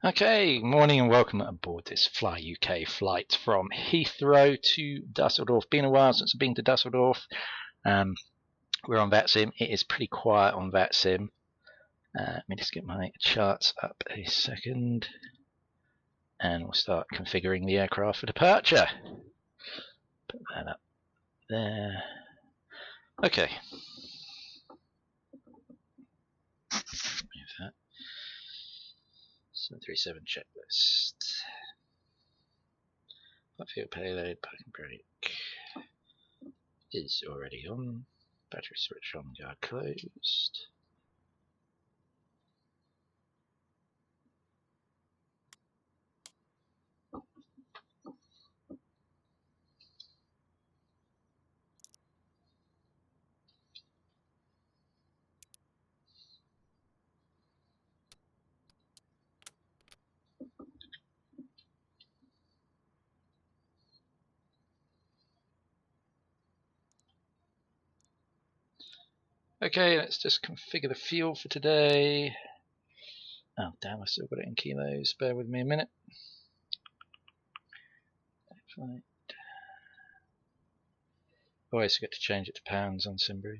Okay, morning and welcome aboard this Fly UK flight from Heathrow to Dusseldorf. Been a while since I've been to Dusseldorf. We're on VATSIM. It is pretty quiet on VATSIM. Let me just get my charts up a second and we'll start configuring the aircraft for departure. Put that up there. Okay. Move that. 737 checklist. Fuel payload, parking brake is already on. Battery switch on, guard closed. Okay, let's just configure the fuel for today. Oh damn, I still got it in kilos. Bear with me a minute. Flight. Always forget to change it to pounds on SimBrief.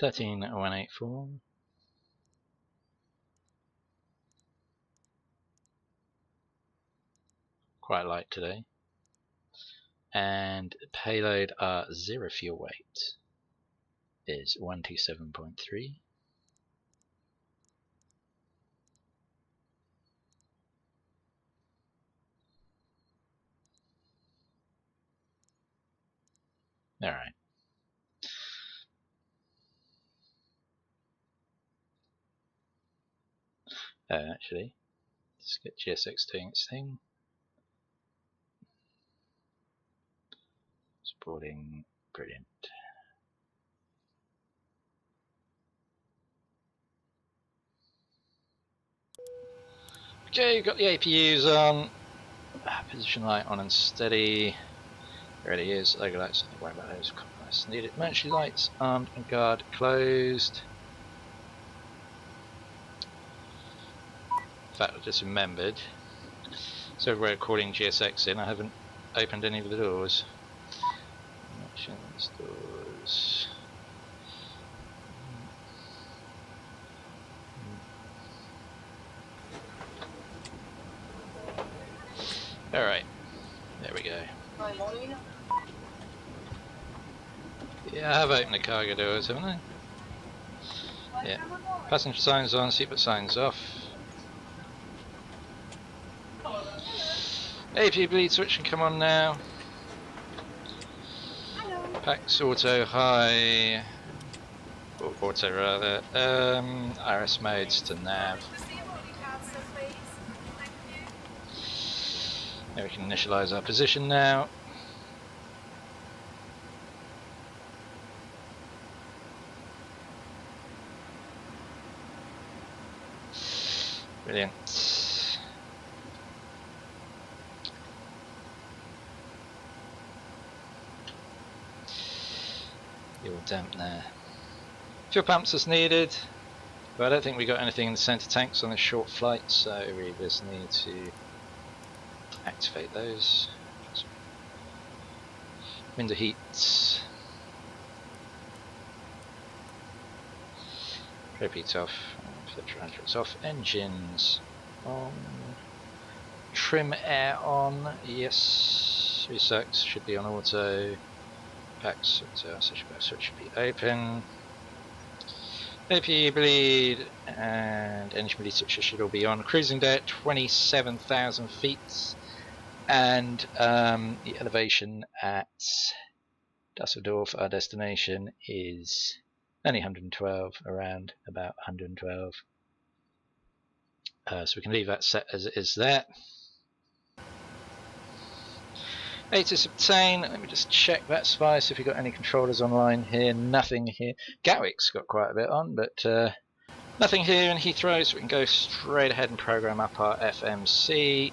$13,184. Quite light today. And payload zero fuel weight is 127.3. All right. Actually, let's get GSX doing its thing. Supporting, brilliant. Okay, you've got the APUs on. Position light on and steady. There it is. Logo lights. Don't worry about those. Compromise needed. Emergency lights armed and guard closed. In fact, I just remembered. So we're recording GSX in. I haven't opened any of the doors. Connections, doors. All right. There we go. Yeah, I have opened the cargo doors, haven't I? Yeah. Passenger signs on, seatbelt signs off. APU bleed switch can come on now. Pax auto high. Auto rather. RS modes to nav. Now we can initialize our position now. Brilliant. Fuel damp there. Fuel pumps as needed, but I don't think we got anything in the center tanks on this short flight, so we just need to activate those. Window heats. Repeat off. Filter hydraulics off. Engines on. Trim air on. Yes. Resucks should be on auto. Packs switch should be open. APU bleed and engine bleed switches should all be on. Cruising day at 27,000 feet. And the elevation at Dusseldorf, our destination, is only 112, around about 112. So we can leave that set as it is there. ATIS obtain. Let me just check that suffice if you've got any controllers online here. Nothing here. Gatwick's got quite a bit on, but Nothing here in Heathrow, so we can go straight ahead and program up our FMC.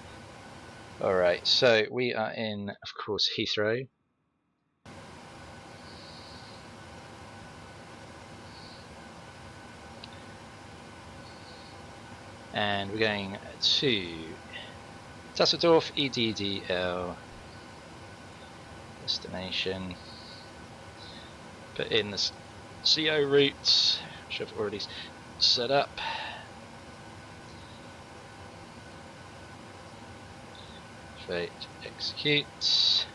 Alright, so we are in, of course, Heathrow. And we're going to Dusseldorf, EDDL, destination. Put in the CO routes, which I've already set up. Straight execute.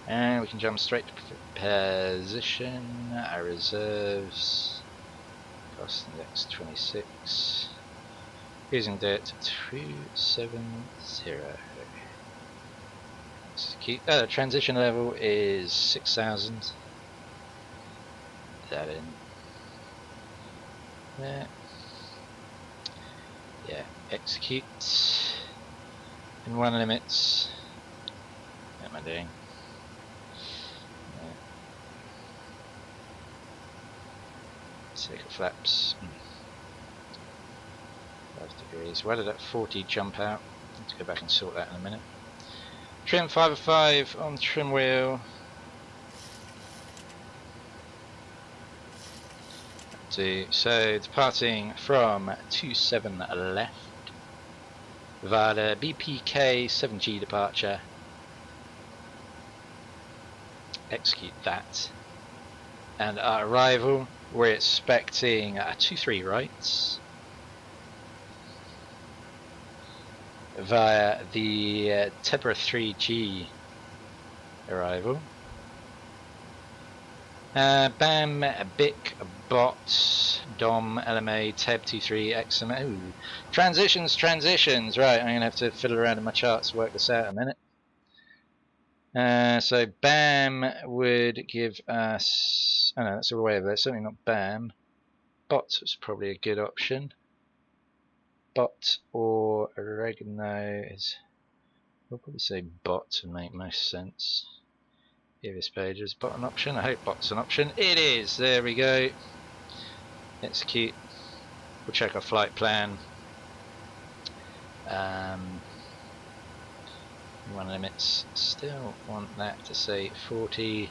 And we can jump straight to position, our reserves, cost index 26. Using dirt 270. Execute. Transition level is 6,000. That in there. Yeah, execute. In one limits. What am I doing? Circle flaps. 5 degrees. Why did that 40 jump out? Let's go back and sort that in a minute. Trim 505 on the trim wheel. So departing from 27 left via the BPK 7G departure. Execute that. And our arrival, we're expecting 23 rights via the Tebra 3G arrival. BAM, BIC, BOT, DOM, LMA, TEB 23, XMA. Ooh. Transitions. Right, I'm going to have to fiddle around in my charts to work this out in a minute. So BAM would give us. Oh no, that's all the way over there. Certainly not BAM. BOT was probably a good option. BOT or oregano is. We'll probably say BOT to make most sense. Previous page is BOT an option. I hope BOT's an option. It is. There we go. Execute. We'll check our flight plan. One limits. Still want that to say 40.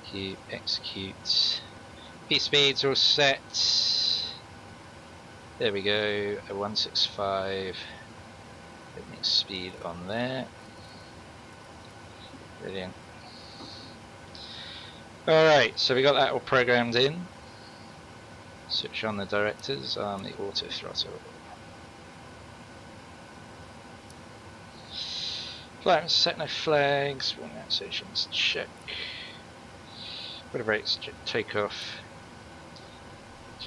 Keep execute. P speeds all set. There we go. A 165. Opening speed on there. Brilliant. Alright, so we got that all programmed in. Switch on the directors on the auto throttle. Flight set no flags, wing stations check. Weather rates take off.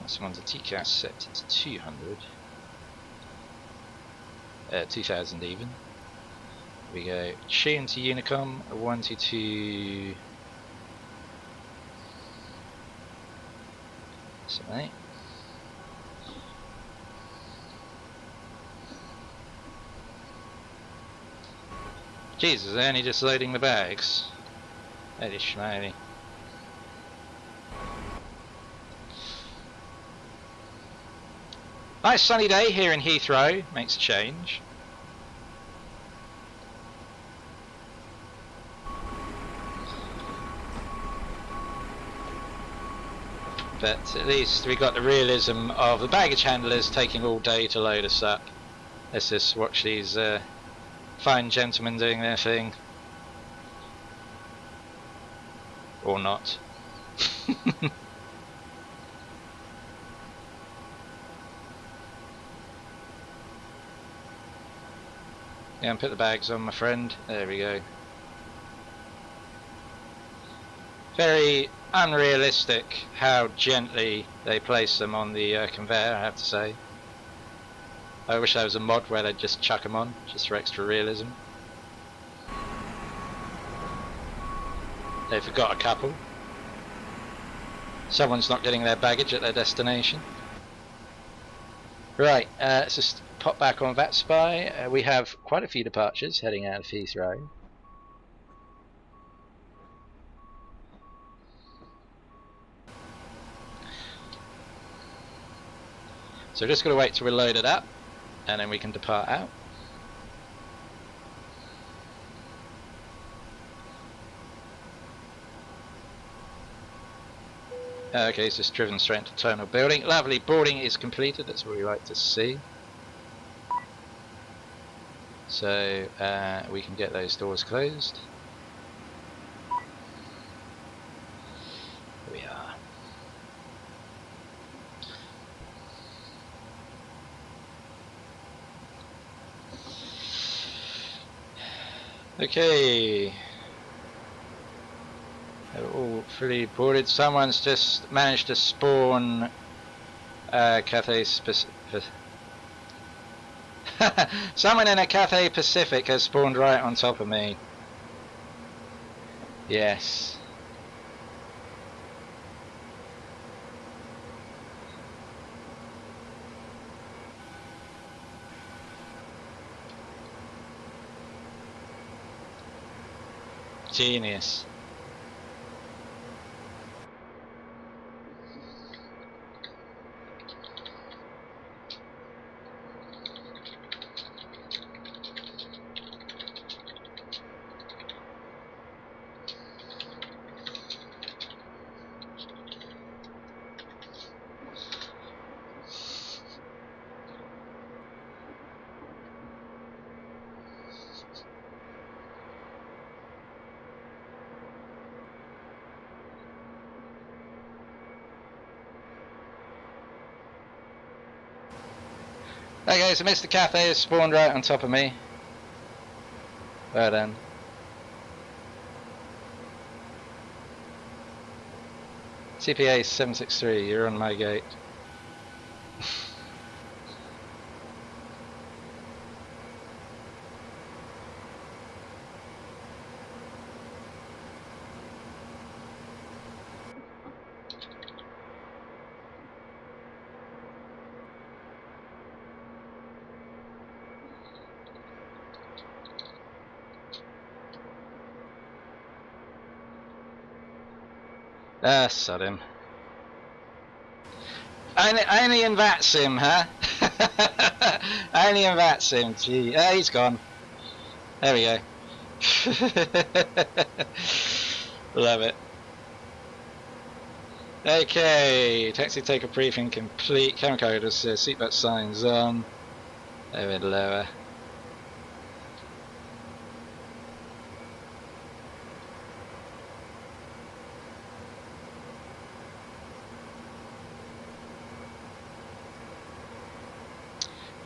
Someone's a TCAS set to 200. 2000 even. Here we go. Tune to Unicom 122. Right. Jesus, they're only just loading the bags. That is schmiley. Nice sunny day here in Heathrow. Makes a change. But at least we got the realism of the baggage handlers taking all day to load us up. Let's just watch these fine gentlemen doing their thing. Or not. Yeah, and put the bags on, my friend. There we go. Very unrealistic how gently they place them on the conveyor, I have to say. I wish there was a mod where they'd just chuck them on, just for extra realism. They forgot a couple. Someone's not getting their baggage at their destination. Right, let's just pop back on VATSPY. We have quite a few departures heading out of Heathrow. So just got to wait till we're loaded up, and then we can depart out. Okay, it's just driven straight into terminal building. Lovely, boarding is completed, that's what we like to see. So we can get those doors closed. Here we are. Okay. They're all fully boarded. Someone's just managed to spawn Cathay Someone in a Cathay Pacific has spawned right on top of me. Yes. Genius. Okay, so Mr. Cathay has spawned right on top of me. Well done. CPA 763, you're on my gate. Ah, sod him. Only in VATSIM, huh? Only in VATSIM, gee. He's gone. There we go. Love it. Okay, taxi takeoff briefing complete. Camera code says seatbelt signs on. A bit lower.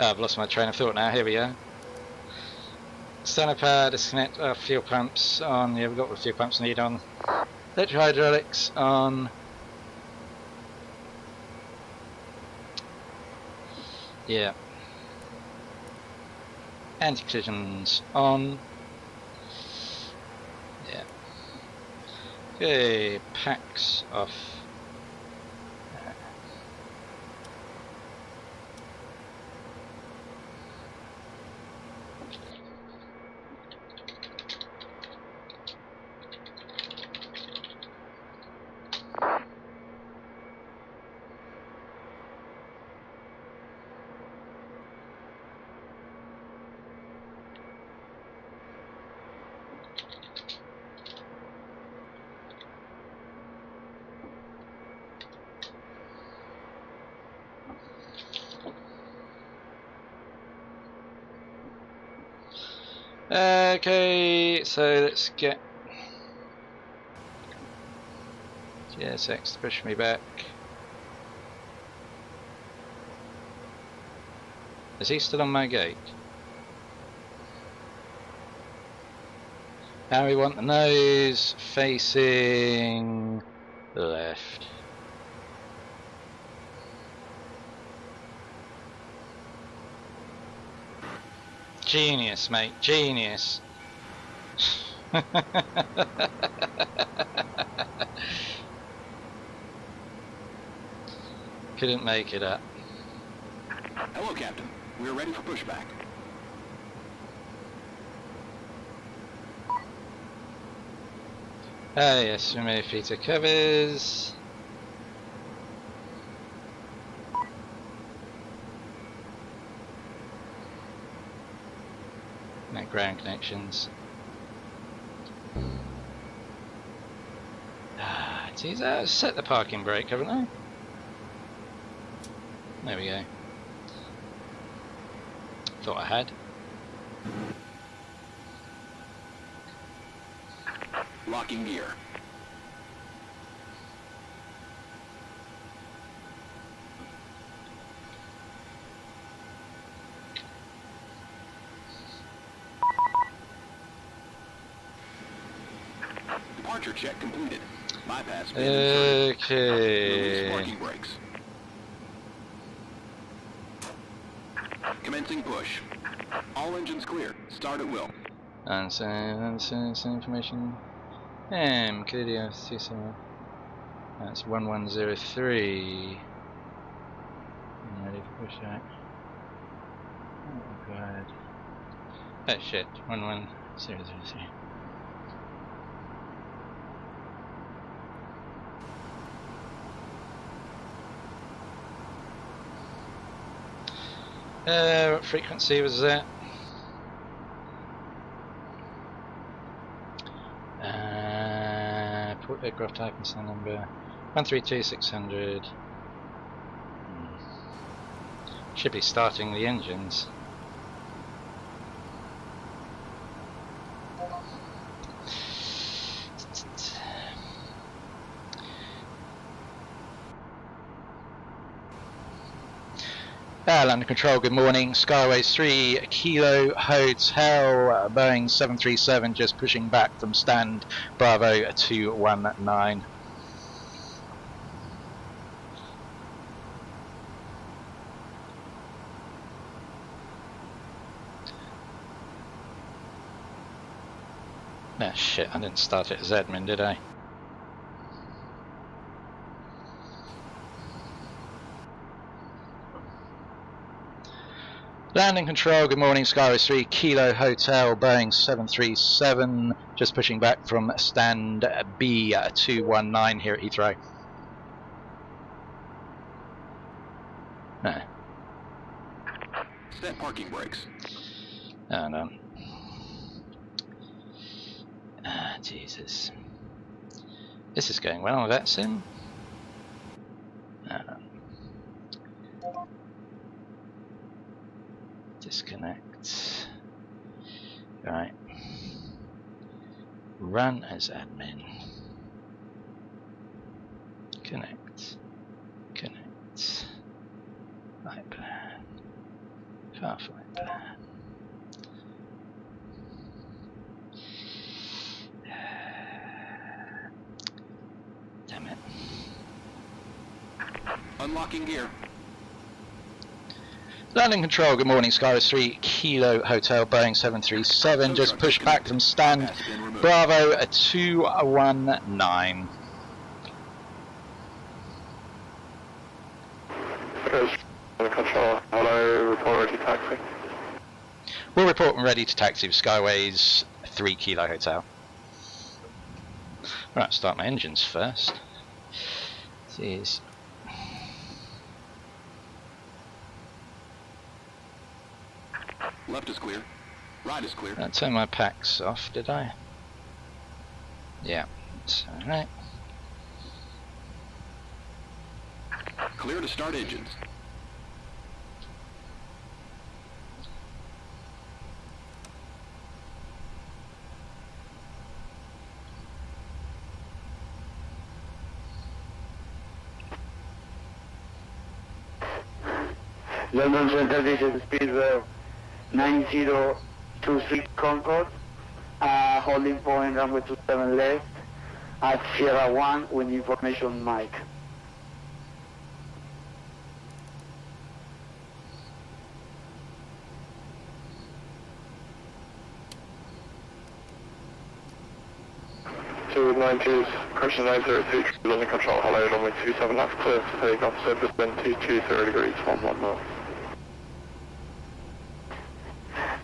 Oh, I've lost my train of thought now. Here we go. Standard power, disconnect fuel pumps on. Yeah, we've got the fuel pumps need on. Electric hydraulics on. Yeah. Anti-collisions on. Yeah. Okay, packs off. Okay, so let's get GSX to push me back. Is he still on my gate? Now we want the nose facing left. Genius, mate, genius. Couldn't make it up. Hello, Captain. We're ready for pushback. Ah, yes, remove feet of covers. No ground connections. Geez, I set the parking brake, haven't I? There we go. Thought I had. Locking gear. Departure check completed. Bypass pin inserted. Release Okay. parking brakes. Commencing push. All engines clear. Start at will. And so information. Clearly, that's 1103. I'm ready for push out. Oh god. Oh shit. 11003. What frequency was that? Port aircraft type and sign number 132600. Should be starting the engines. London Control, good morning. Skyways 3 Kilo Hotel, Boeing 737 just pushing back from stand Bravo 219. Ah shit, I didn't start it as admin, did I? Landing Control, good morning. Skyways 3 Kilo Hotel, Boeing 737 just pushing back from stand B219 here at Heathrow. No. Set parking brakes. Oh no. Ah, Jesus. This is going well on VATSIM. Disconnect. Right. Run as admin. Connect. Connect. Flight plan. Far flight plan. Damn it. Unlocking gear. Landing Control, good morning. Skyways 3 Kilo Hotel, Boeing 737 just pushed back from stand Bravo 219. Control, hello, report ready taxi. We'll report when ready to taxi for Skyways 3 Kilo Hotel. Right, start my engines first. Jeez. Left is clear. Right is clear. I turned my packs off, did I? Yeah, that's alright. Clear to start engines. London Central, this is speed 9023 Concord, holding point runway 27 left at Sierra 1 with information Mike. Two 90s, correction 902, London Control, hello, runway 27 left, clear for takeoff, surface wind 220 degrees, 11 north.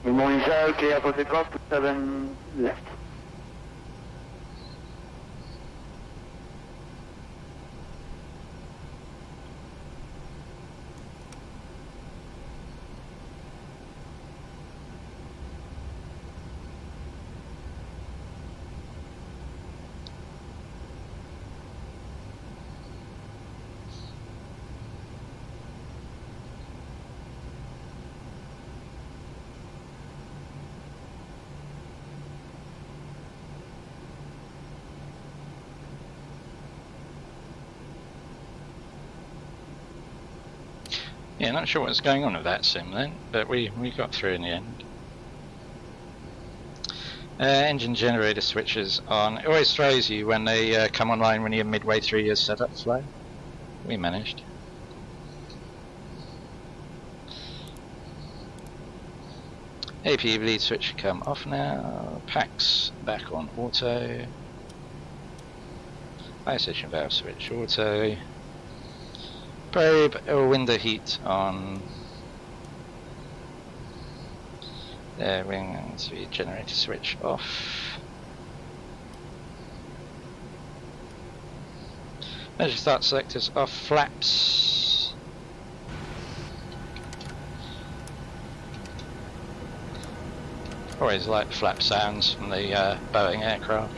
Good morning, sir, clear for takeoff, 27 left. Yeah, not sure what's going on with that sim then, but we got through in the end. Engine generator switches on. It always throws you when they come online when you're midway through your setup flow. We managed. AP bleed switch should come off now. Packs back on auto. Fire station valve switch auto. Probe or window heat on. There, wing to generator switch off. Measure start selectors off. Flaps. Always like flap sounds from the Boeing aircraft.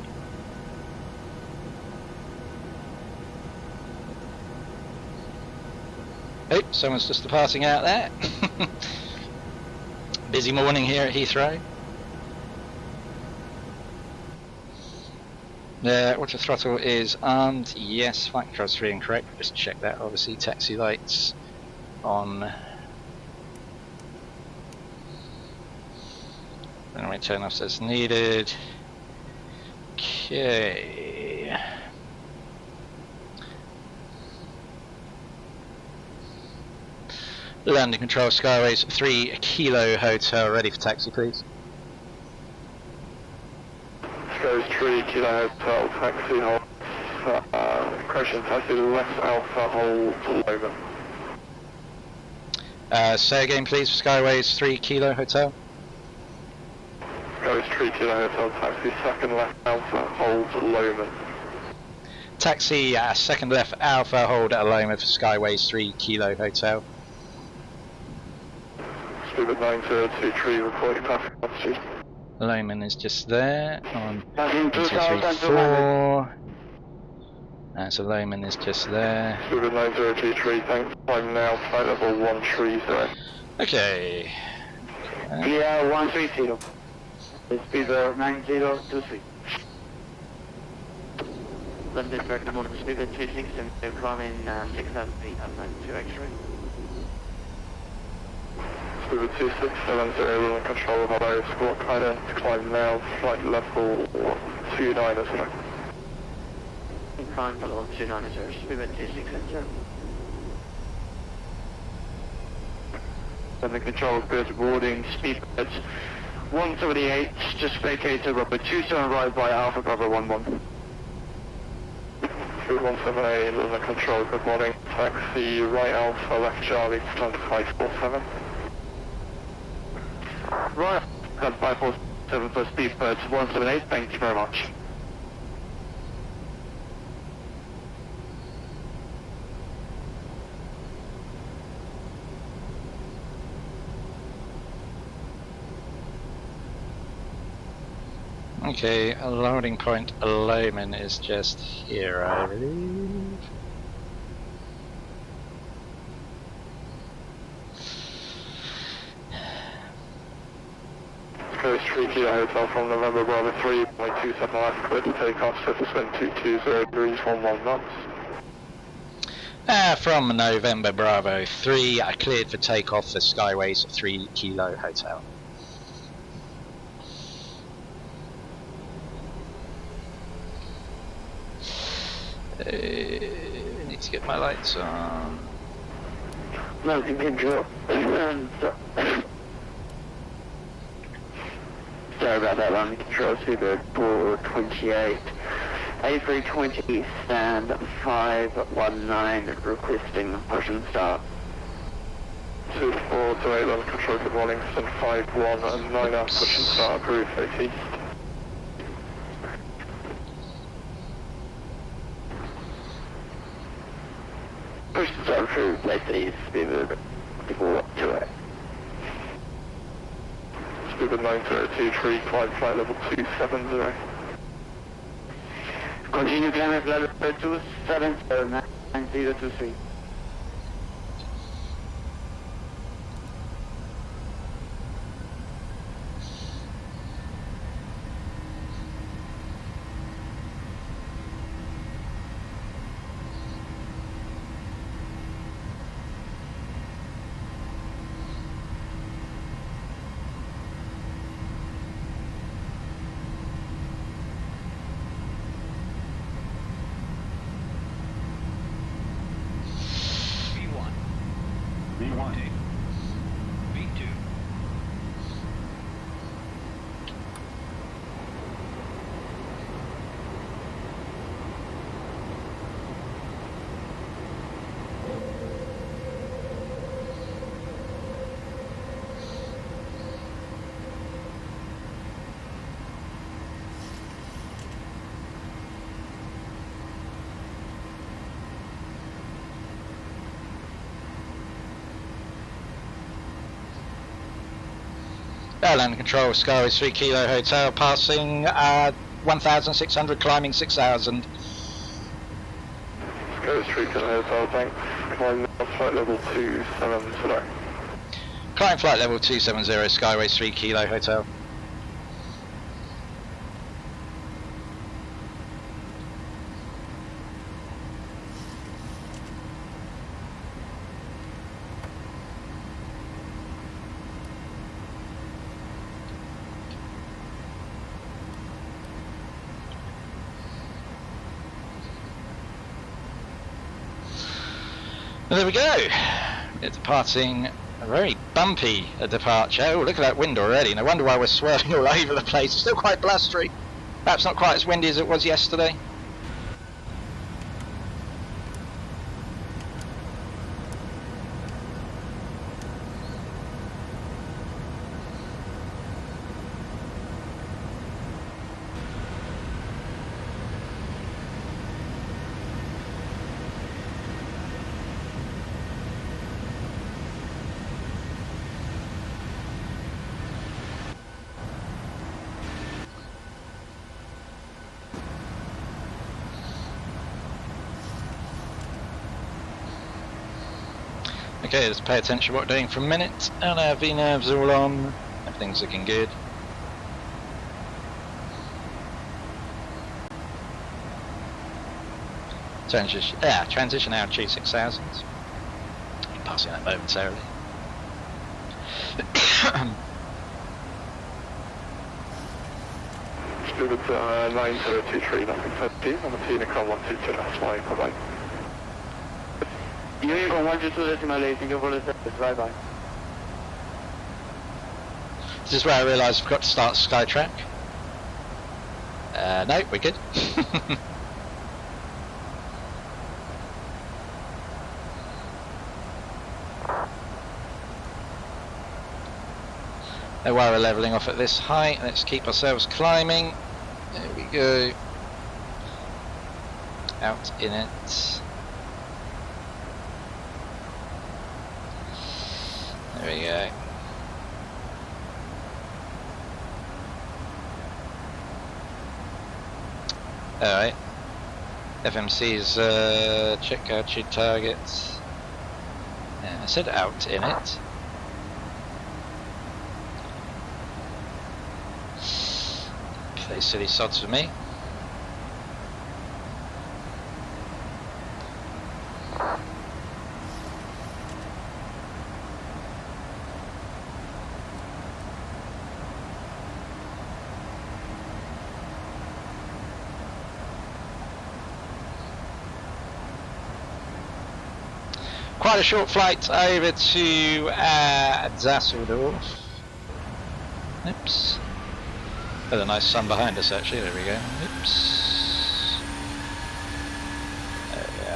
Oh, someone's just departing out there. Busy morning here at Heathrow. Auto throttle is armed. Yes, flight control's free and correct. Just check that. Obviously, taxi lights on. Runway turn offs as needed. Okay. Landing control, Skyways 3 Kilo Hotel, ready for taxi please. Skyways 3 Kilo Hotel, taxi hold, correction, taxi left Alpha, hold over. Say again please, Skyways 3 Kilo Hotel. Skyways 3 Kilo Hotel, taxi second left Alpha, hold Loma. Taxi second left Alpha, hold at Loma for Skyways 3 Kilo Hotel. Steward 9023 reporting traffic on street. Loman is just there on 234. So Loman is just there. Steward 9023, thanks. Time now, flight level 130. Okay. Clear 130. Speed 9023. London, American morning, speed 26 and climbing 6,000 feet up 92 X-ray. Speed 2670, we're in control of our squawk kinda to climb now, flight level 29 is right. Climb level 29 is right, speed 2670. London control, birds boarding, speed birds 178, just vacated runway 27 right by Alpha Bravo 11. Speed 178, London control, good morning, taxi right Alpha, left Charlie, stand 547. Right, got 547 for speed birds 178, thank you very much. Okay, a loading point Loman is just here, I believe. Coast 3 Kilo Hotel from November Bravo 3 by 27 left, clear to take off, surface wind 220 degrees 11 knots. From November Bravo 3, I cleared for takeoff for Skyways 3 Kilo Hotel. I need to get my lights on. Mountain control. Sorry about that, landing control, Super 428. A320, stand 519, requesting push and start. Super 428, landing control, good morning, stand 51 and 9 up, push and start, approved, face east. Push and start, approved, face east, Super 428. Steward 9023, climb flight level 270. Continue climb flight level 270, 9023. Land control, Skyway 3 Kilo Hotel, passing 1,600, climbing 6,000. Skyway 3 Kilo Hotel, thanks. Climb flight level 270. Climb flight level 270, Skyway 3 Kilo Hotel. Well, there we go. It's departing a very bumpy departure. Oh, look at that wind already. No wonder why we're swerving all over the place. It's still quite blustery. Perhaps not quite as windy as it was yesterday. Okay, let's pay attention to what we're doing for a minute. And our V-nerves all on. Everything's looking good. Transition altitude 6,000. Passing that momentarily. Student 9023, nothing 15, on the Unicron 122, that's why, bye-bye. Unicron 122.8, Singapore, bye-bye. This is where I realised I forgot to start Skytrack. No, we're good. Now while we're levelling off at this height, let's keep ourselves climbing. There we go. Out in it. There we go. Alright. FMC's check altitude targets. Yeah, I said out in it. Play silly sods for me. Quite a short flight over to Dusseldorf. Oops. Got a nice sun behind us actually, there we go. Oops. There we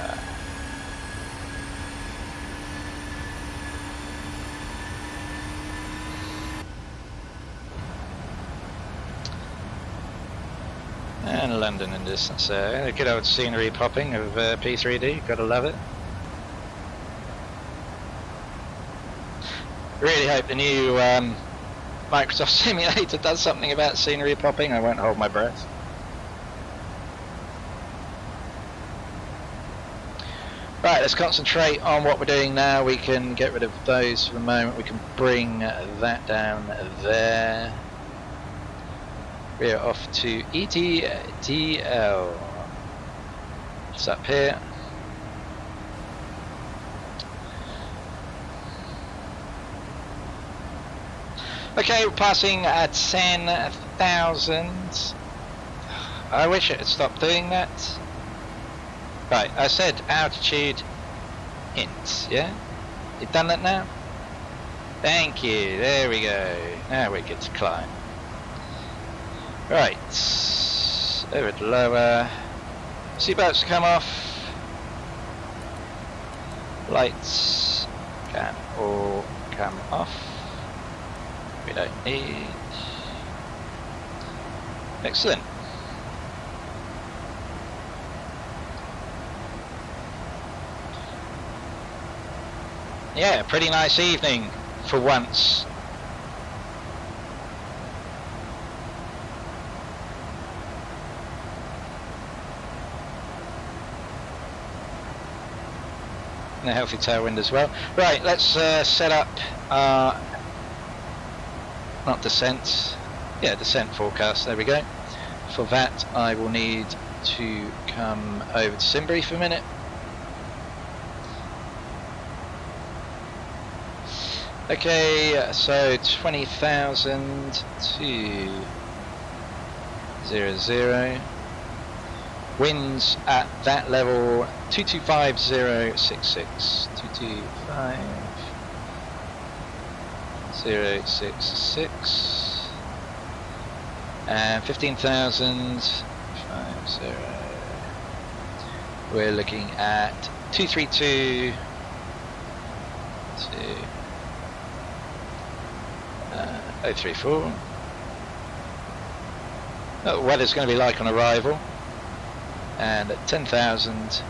are. And London in distance there. A good old scenery popping of P3D, gotta love it. Really hope the new Microsoft Simulator does something about scenery popping. I won't hold my breath. Right, let's concentrate on what we're doing now. We can get rid of those for the moment. We can bring that down there. We're off to ETDL. It's up here. Okay, we're passing at 10,000. I wish it had stopped doing that. Right, I said altitude int, yeah? You've done that now? Thank you, there we go. Now we get to climb. Right, over to lower. Seatbelts come off. Lights can all come off. We don't need. Excellent. Yeah, pretty nice evening for once. and a healthy tailwind as well. Right, let's set up our, not descent, yeah, descent forecast, there we go. For that I will need to come over to Simbury for a minute. Okay, so 20,000 to 00. Winds at that level 225066. 225066. And 15,050. We're looking at 232 to 034. What the weather's going to be like on arrival. And at 10,000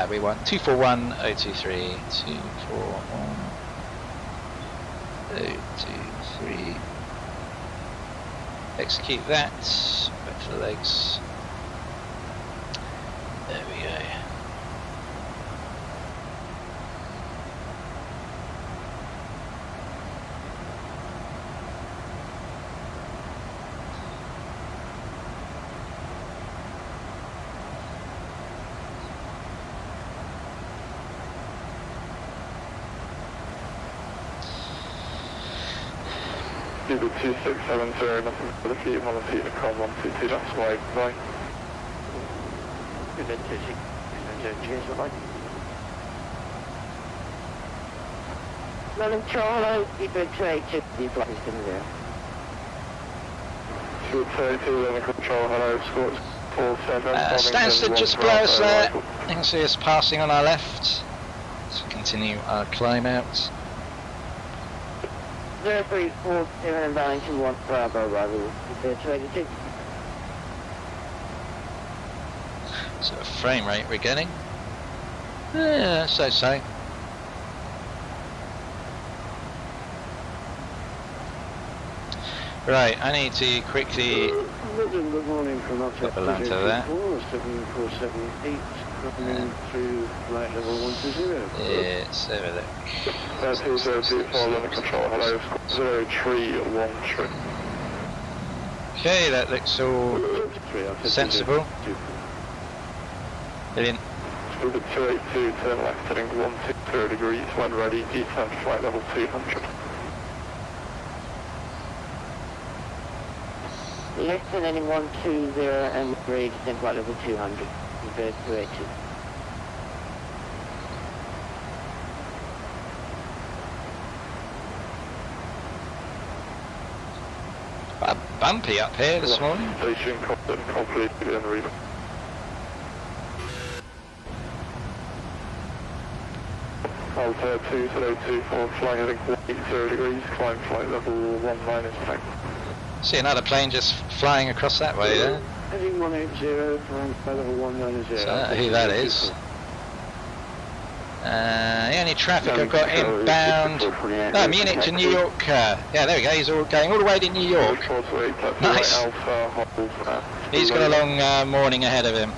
we want 241023. 241023. Execute that. Back to the legs. There we go. Google 2670, nothing for the feet, on the feet, car 122, that's wide, right. Good, 2670, cheers, bye-bye. London Charlie, P3D, 282, flight is still there. 232, London Control, hello, Scorch 47. Stansted just below us there. You can see us passing on our left. Let's continue our climb out. 0347 Wellington 1 Bravo, arrival, P3D. Sort of frame rate we're getting. Yeah, so. Right, I need to quickly Good morning from put the ladder there. 7478, coming through flight level 120. Yeah, let's have a look. 2024, London Control, hello, 0313. Okay, that looks all sensible. Brilliant. Scuba 282, turn left, heading 120 degrees, when ready, descend flight level 200. Less than any 120 and ready to descend flight level 200, compared to 282. Bumpy up here this morning. Station completed and read. Alpha 2024, flying heading 180 degrees, climb flight level 19 is flight. See another plane just flying across that way there. Heading 180, flying flight level 190. So I don't know who that is. The only traffic I've got inbound. No, Munich to New York. Yeah, there we go. He's all going all the way to New York. Nice. He's got a long morning ahead of him.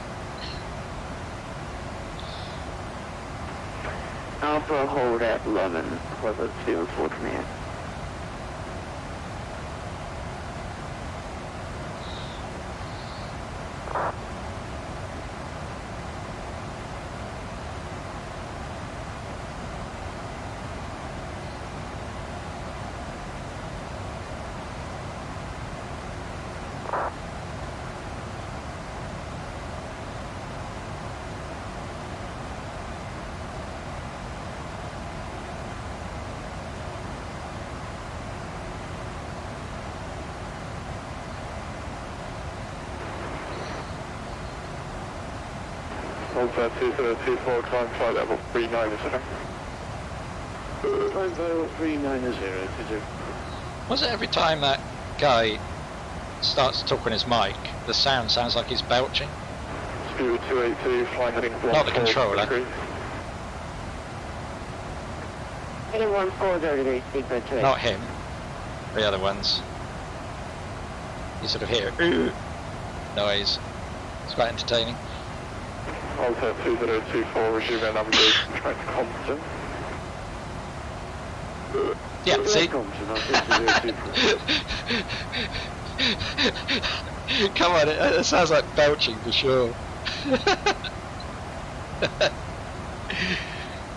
Alpha hold at London, Quebec 0428. Alpha 2024, climb flight level 390. Climb flight level 390, Was it every time that guy starts talking his mic, the sound sounds like he's belching? Scuba 282, flying heading 140 Not the controller. degrees. Heading 140 degrees, speed for 28. Not him. The other ones. You sort of hear noise. It's quite entertaining. Alpha 2024, resuming navigation, track to Compton. Yeah, see? Compton, I said 2024. Come on, it sounds like belching for sure.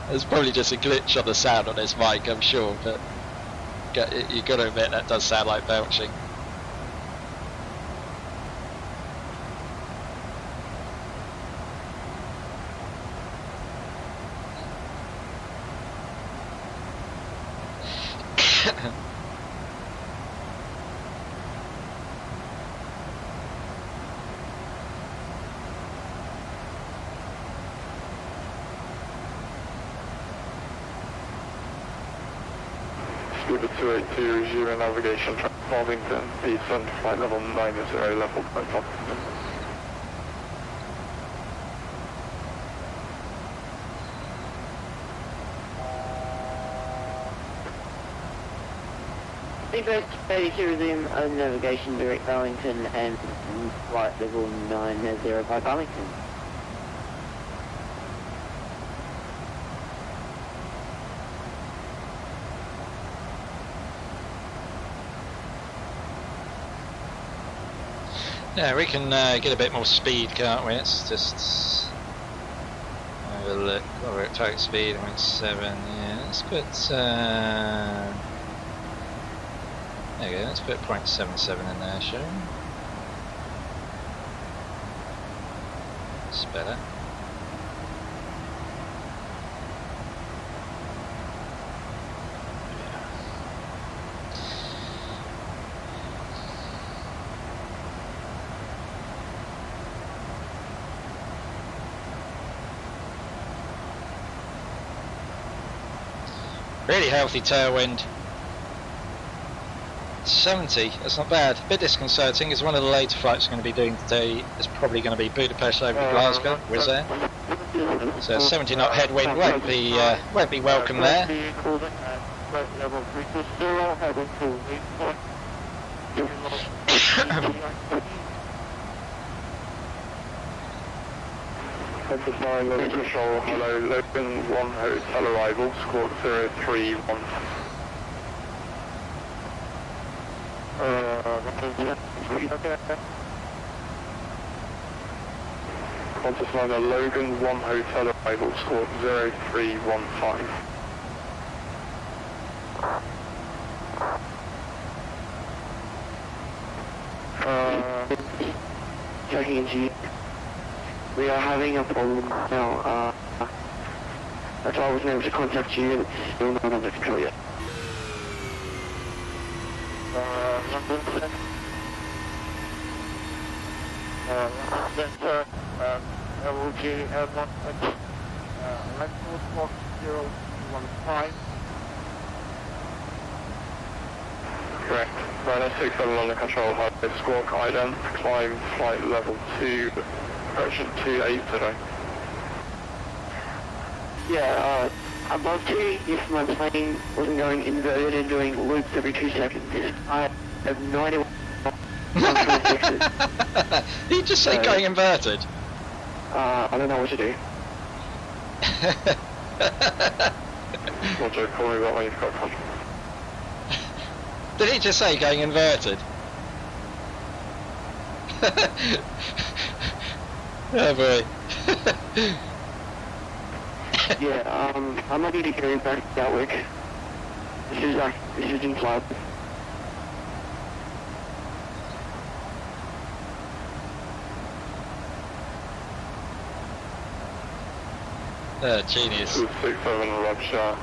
There's probably just a glitch on the sound on this mic, I'm sure, but you got to admit that does sound like belching. Scuba 282, resuming navigation, track to Mornington, Eastern, flight level 90, level by Compton. Seabird 32, resume navigation, direct Arlington, and flight level 905 Arlington. Yeah, we can get a bit more speed, can't we? Let's just have a look. What we're at target speed, 0.7. Yeah, let's put. There we go. Let's put 0.77 in there, shall we? It's better. Really healthy tailwind. 70, that's not bad. A bit disconcerting, as one of the later flights we're going to be doing today is probably going to be Budapest over to Glasgow, Wizz Air. So 70 knot headwind won't be welcome there. Flying level control, hello, Logan 1 hotel arrival, squawk 031. Qantas liner Logan 1 hotel arrival, squawk 0315. Checking into we are having a problem now. That's why I wasn't able to contact you. It's still not under control yet. LG Airline, Rental Box 015. Correct. Runner 67 under control, highway squawk ident, climb flight level 2, correction 280. Yeah, I'd love to if my plane wasn't going inverted and doing loops every 2 seconds. I have no idea what I'm trying to fix it. Did you just say going inverted? I don't know what to do. Roger, call me back when you've got contact. Did he just say going inverted? Oh boy. Yeah, I'm ready to go back to Gatwick. This is in cloud. Oh, genius. 267 Roger.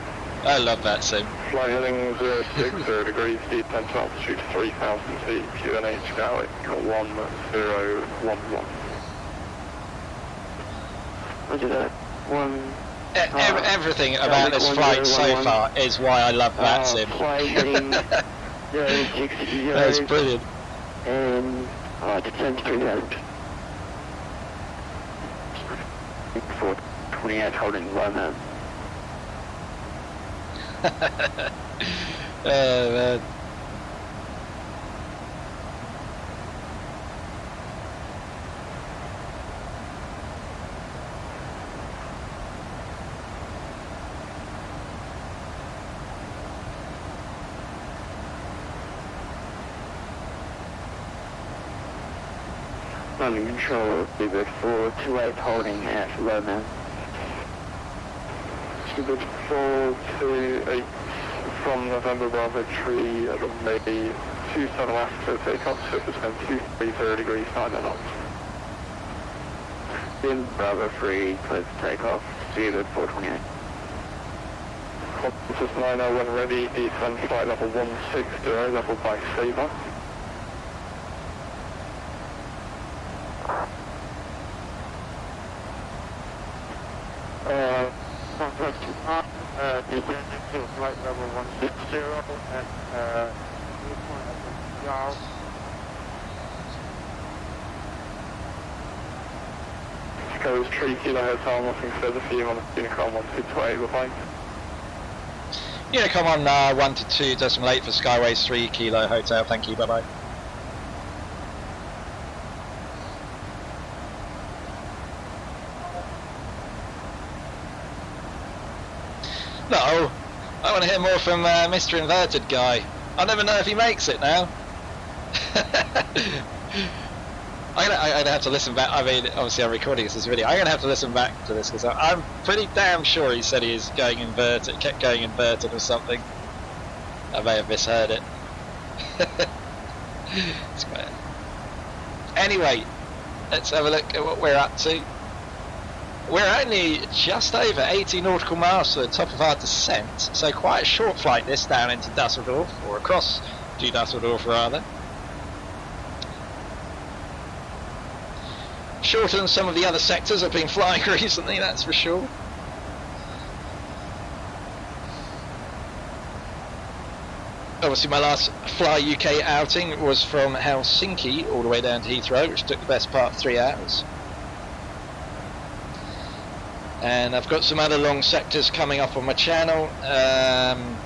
I love that sim. Flight heading 060 degrees, descent to altitude 3000 feet, QNH Gatwick 1011. Roger that. Everything about this flight so far is why I love that sim. Flight heading 060. That's brilliant. And descent 3000. 428 holding 1 Oh man. London Control, Seabird 428 holding at Lowman. Seabird 428 from November Bravo tree at runway 27 left to take off, surface wind 230 degrees, 9 knots. Sim Bravo 3, close to takeoff, Seabird 428. Compass 90 when ready, descend flight level 160, level by Sabre. Descend to flight level 160 at viewpoint of Yao. Goes 3 kilo hotel, nothing further for you on Unicom 1228, bye-bye. Unicom on 122.8 for Skyways 3 Kilo Hotel, thank you, bye bye. No, I want to hear more from Mr. Inverted Guy. I never know if he makes it now. I'm gonna have to listen back. I mean, obviously I'm recording this video. I'm gonna have to listen back to this because I'm pretty damn sure he said he was going inverted, kept going inverted or something. I may have misheard it. It's quite... Anyway, let's have a look at what we're up to. We're only just over 80 nautical miles to the top of our descent, so quite a short flight this down into Dusseldorf, or across to Dusseldorf rather. Shorter than some of the other sectors I've been flying recently, that's for sure. Obviously my last Fly UK outing was from Helsinki all the way down to Heathrow, which took the best part of 3 hours. And I've got some other long sectors coming up on my channel.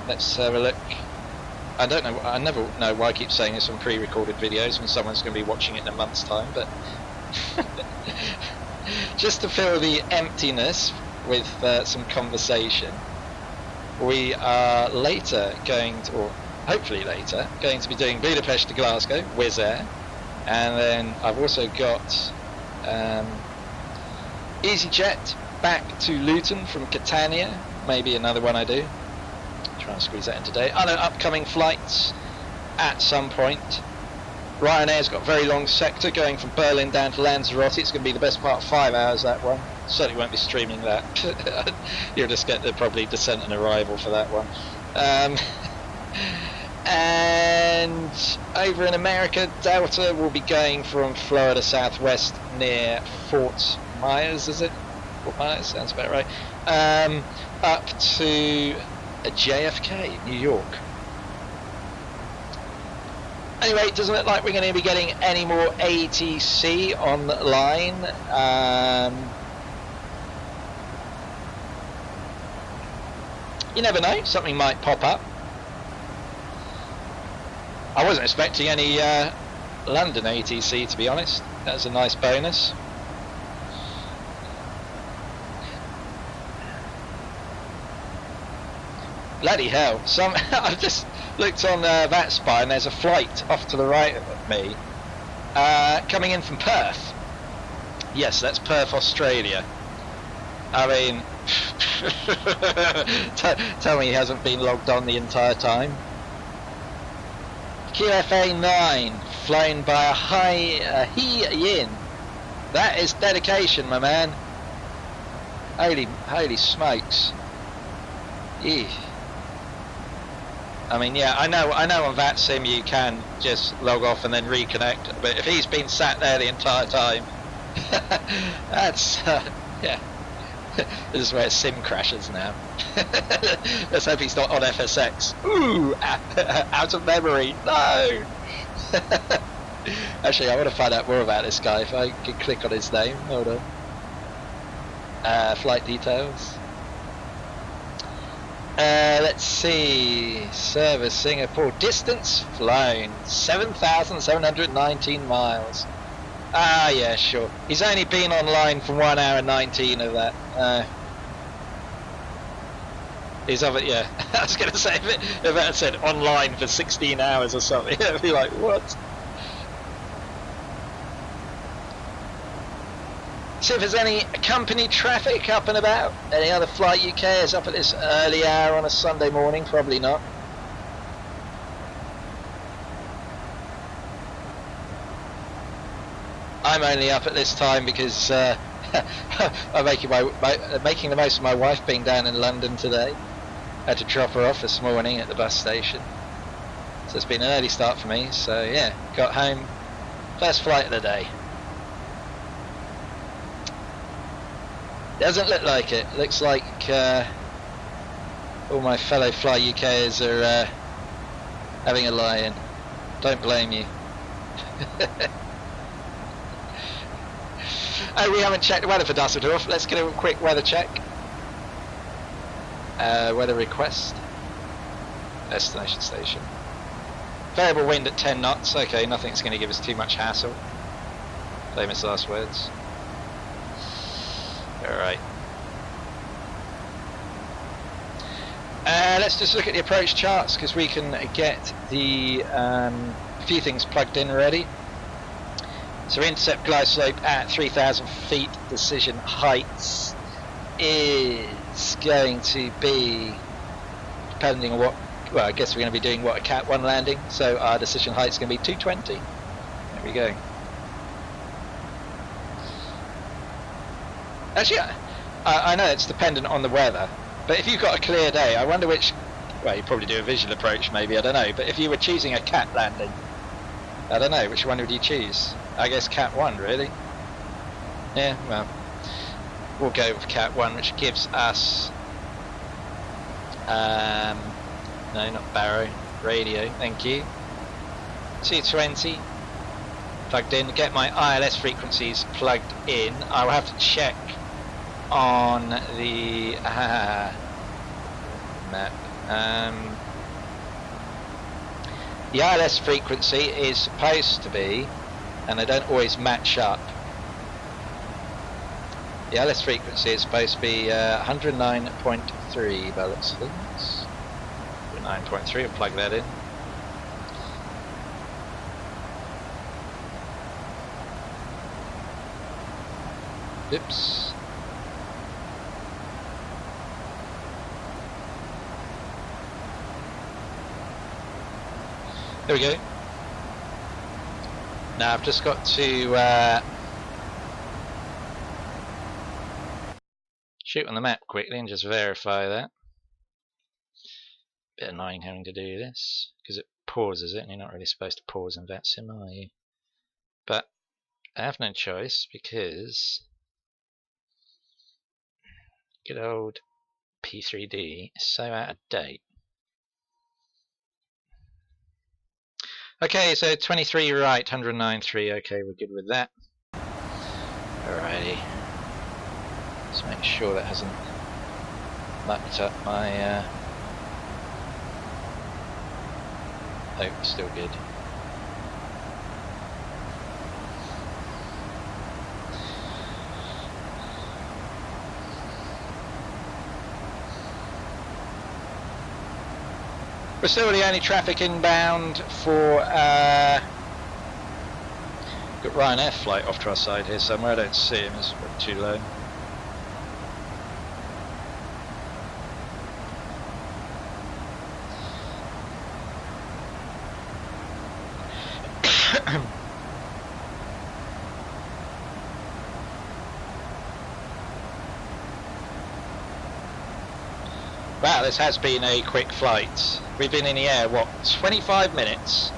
Let's have a look. I don't know, I never know why I keep saying this on pre-recorded videos when someone's going to be watching it in a month's time, but just to fill the emptiness with some conversation, we are later going to, or hopefully later, going to be doing Budapest to Glasgow, Wizz Air, and then I've also got EasyJet back to Luton from Catania, maybe another one I do. Try and squeeze that in today. Other upcoming flights at some point. Ryanair's got a very long sector going from Berlin down to Lanzarote. It's going to be the best part of 5 hours, that one. Certainly won't be streaming that. You'll just get the probably descent and arrival for that one. And over in America, Delta will be going from Florida Southwest near Fort Myers, is it? Fort Myers, sounds about right. Up to JFK, New York. Anyway, it doesn't look like we're going to be getting any more ATC online. You never know, something might pop up. I wasn't expecting any London ATC, to be honest. That was a nice bonus. Bloody hell, I've just looked on VATSIM and there's a flight off to the right of me coming in from Perth. Yes, that's Perth, Australia. I mean, tell me he hasn't been logged on the entire time. QFA 9, flown by a He Yin. That is dedication, my man. Holy smokes. Eesh. I mean, yeah, I know on VATSIM you can just log off and then reconnect, but if he's been sat there the entire time, that's, yeah, this is where sim crashes now. Let's hope he's not on FSX. Ooh, out of memory, no! Actually, I want to find out more about this guy, if I can click on his name, hold on. Flight details. Let's see, service Singapore, distance flown, 7,719 miles. Ah, yeah, sure. He's only been online for 1 hour 19 of that. He's of it, yeah. I was going to say, if it had said online for 16 hours or something, I'd be like, what? see if there's any company traffic up and about. Any other Flight UK is up at this early hour on a Sunday morning? Probably not. I'm only up at this time because I'm making the most of my wife being down in London today. I had to drop her off this morning at the bus station. So it's been an early start for me. So yeah, got home. First flight of the day. Doesn't look like it. Looks like all my fellow Fly UKers are having a lie-in. Don't blame you. Oh, we haven't checked the weather for Dusseldorf. Let's get a quick weather check. Weather request. Destination station. Variable wind at 10 knots. Okay, nothing's going to give us too much hassle. Famous last words. Alright. Let's just look at the approach charts because we can get the few things plugged in already. So intercept glide slope at 3,000 feet, decision heights is going to be, depending on what, well I guess we're going to be doing what, a Cat 1 landing, so our decision height is going to be 220. There we go. Actually, I know it's dependent on the weather, but if you've got a clear day, I wonder which, well you probably do a visual approach maybe, I don't know, but if you were choosing a Cat landing, I don't know, which one would you choose? I guess Cat 1 really. Yeah, well, we'll go with Cat 1, which gives us, no not Barrow, radio, thank you. 220, plugged in, get my ILS frequencies plugged in. I will have to check on the map. The ILS frequency is supposed to be, and they don't always match up. The ILS frequency is supposed to be 109.3 by the looks of things. 109.3, I'll plug that in. Oops. There we go. Now I've just got to shoot on the map quickly and just verify that. Bit annoying having to do this because it pauses it and you're not really supposed to pause in VATSIM, are you? But I have no choice because good old P3D is so out of date. Okay, so 23 right, 109.3, okay, we're good with that. Alrighty. Let's make sure that hasn't mucked up my oh, still good. We're still the only traffic inbound for got Ryanair flight off to our side here somewhere. I don't see him, it's too low. Wow, this has been a quick flight. We've been in the air, what, 25 minutes?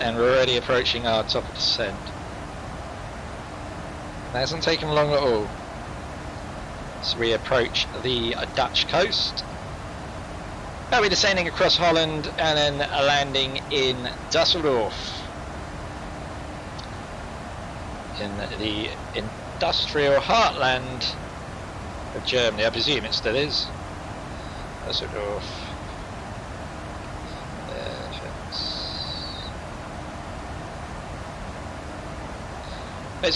And we're already approaching our top of descent. That hasn't taken long at all. So we approach the Dutch coast. Now we're descending across Holland and then landing in Dusseldorf. In the industrial heartland of Germany, I presume it still is. Dusseldorf.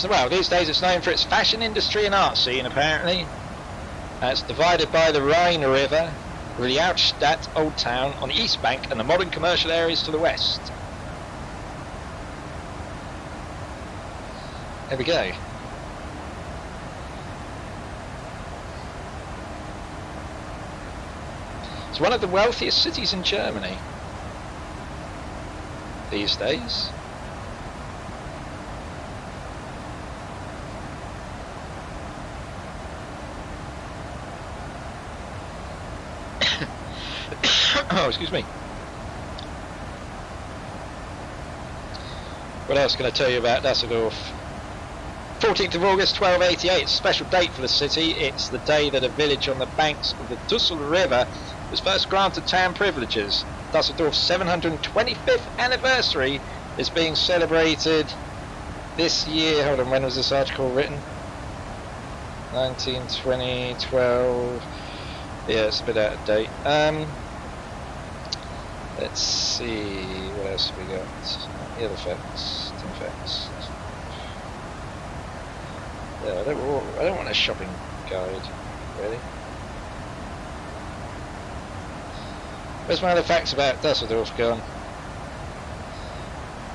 Well, these days it's known for its fashion industry and art scene, apparently. It's divided by the Rhine River, with the Altstadt Old Town on the east bank and the modern commercial areas to the west. There we go. It's one of the wealthiest cities in Germany these days. Oh, excuse me. What else can I tell you about Dusseldorf? 14th of August 1288, a special date for the city. It's the day that a village on the banks of the Dusseldorf River was first granted town privileges. Dusseldorf's 725th anniversary is being celebrated this year. Hold on, when was this article written? 1920, 12. Yeah, it's a bit out of date. Let's see, what else have we got? The other facts, 10 facts. Yeah, I don't want a shopping guide, really. Where's my other facts about Dusseldorf gone?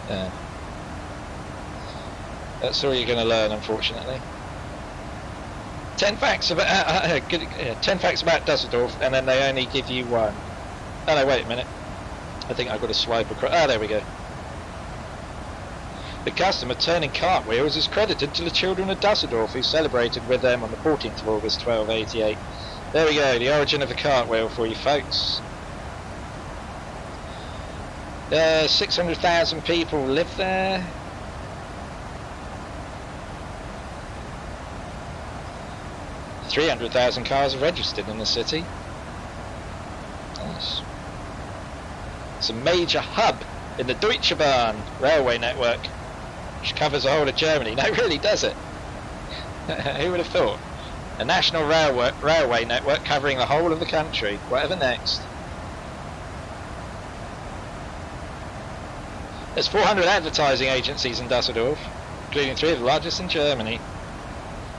Yeah. That's all you're going to learn, unfortunately. 10 facts about 10 facts about Dusseldorf, and then they only give you one. Oh no, wait a minute. I think I've got to swipe across. Ah, there we go. The custom of turning cartwheels is credited to the children of Dusseldorf, who celebrated with them on the 14th of August 1288. There we go, the origin of the cartwheel for you folks. 600,000 people live there. $300,000 cars are registered in the city. Nice. It's a major hub in the Deutsche Bahn railway network, which covers the whole of Germany. No, really, does it? Who would have thought? A national railway network covering the whole of the country. Whatever next. There's 400 advertising agencies in Dusseldorf, including 3 of the largest in Germany.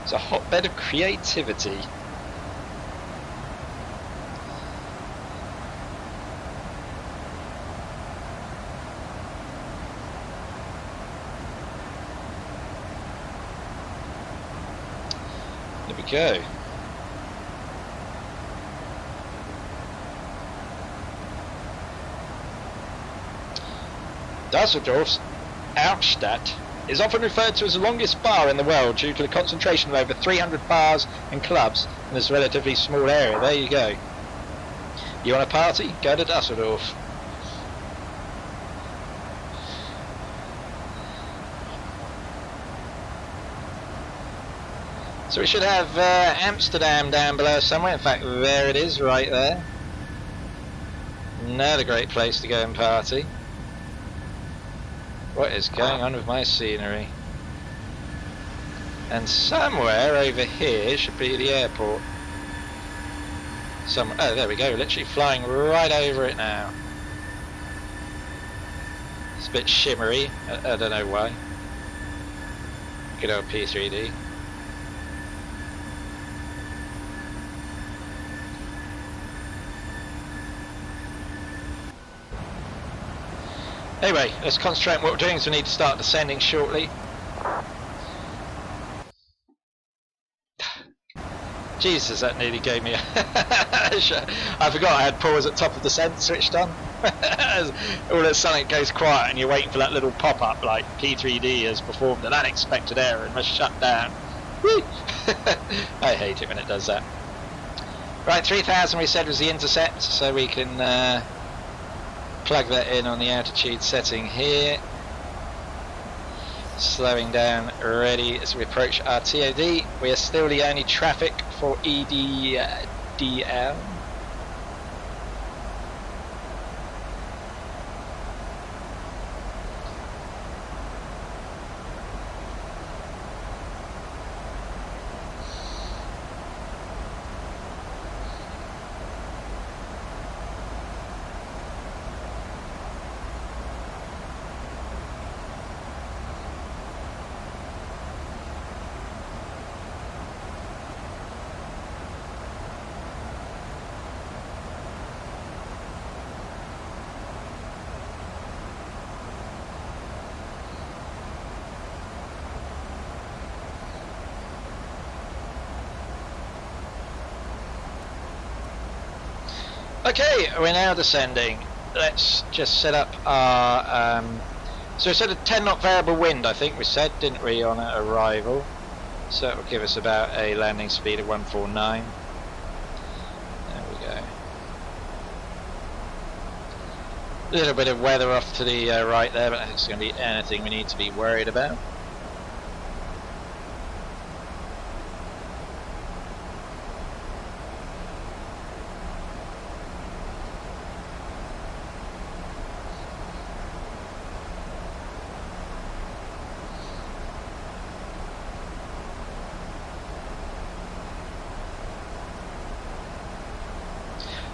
It's a hotbed of creativity. There we go. Dusseldorf's Altstadt is often referred to as the longest bar in the world due to the concentration of over 300 bars and clubs in this relatively small area. There you go. You want a party? Go to Dusseldorf. So we should have Amsterdam down below somewhere. In fact, there it is, right there. Another great place to go and party. What is going on with my scenery? And somewhere over here should be the airport. Oh, there we go, literally flying right over it now. It's a bit shimmery, I don't know why. Good old P3D. Anyway, let's concentrate on what we're doing, so we need to start descending shortly. Jesus, that nearly gave me a I forgot I had pause at top of descent switched on. All of a sudden it goes quiet and you're waiting for that little pop-up like P3D has performed an unexpected error and must shut down. Woo! I hate it when it does that. Right, 3000 we said was the intercept, so we can plug that in on the altitude setting here. Slowing down ready as we approach our TOD. We are still the only traffic for EDDL. Okay, we're now descending. Let's just set up our so we said a 10 knot variable wind, I think we said, didn't we, on arrival? So it will give us about a landing speed of 149. There we go. A little bit of weather off to the right there, but I don't think it's going to be anything we need to be worried about.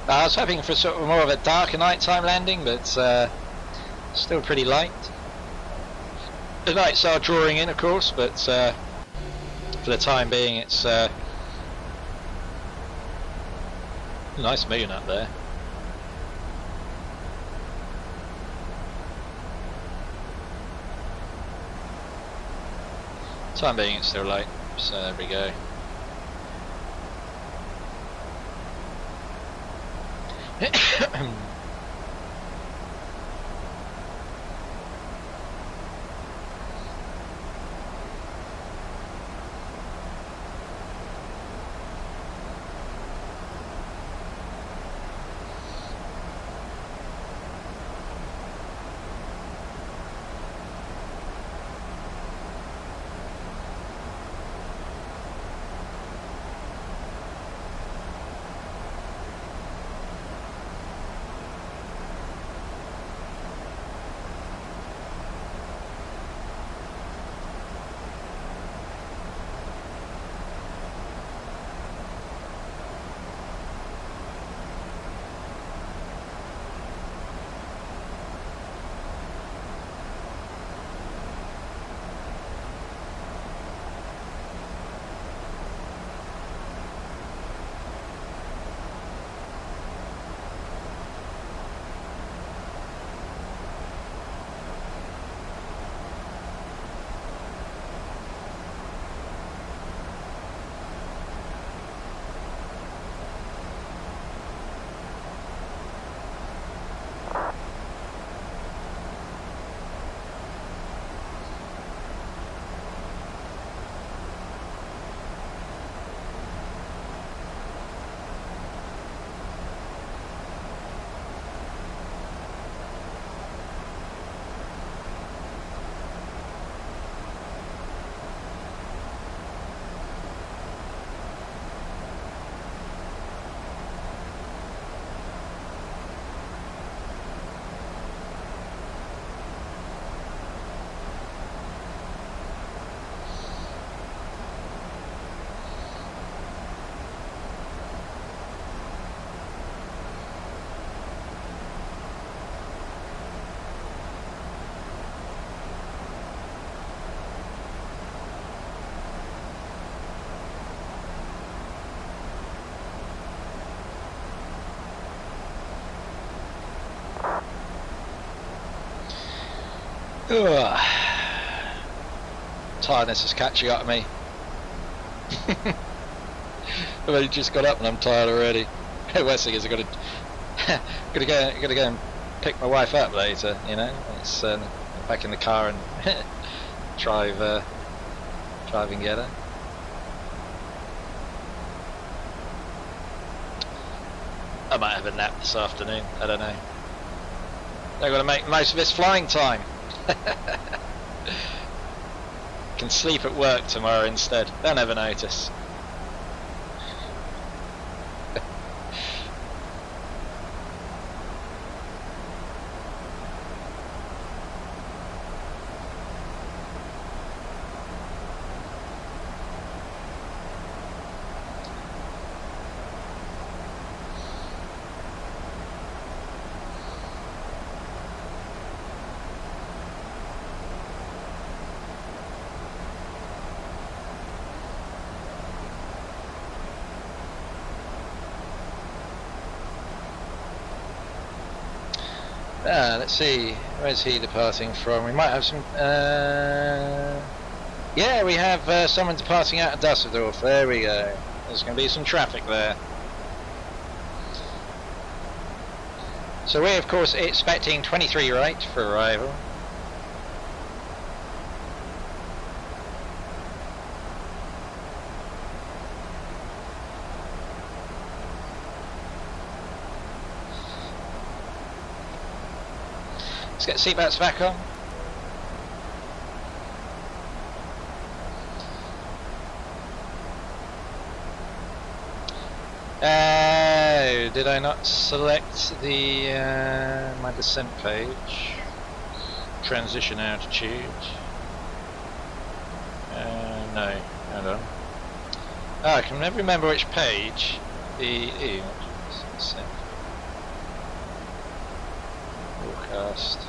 I was hoping for sort of more of a darker nighttime landing, but still pretty light. The lights are drawing in, of course, but for the time being, it's nice moon up there. Time being, it's still light, so there we go. Ugh. Tiredness is catching up to me. I've only just got up and I'm tired already. Worst thing is I've got to go and pick my wife up later. You know, it's back in the car and drive and get her. I might have a nap this afternoon. I don't know. I've got to make most of this flying time. Can sleep at work tomorrow instead. They'll never notice. Let's see, where's he departing from? We might have some, yeah, we have someone departing out of Dusseldorf. There we go. There's going to be some traffic there. So we're of course expecting 23 right for arrival. Let's get seatbelts back on. Did I not select the my descent page? Transition altitude. No, hold on. Oh, I can never remember which page. Forecast.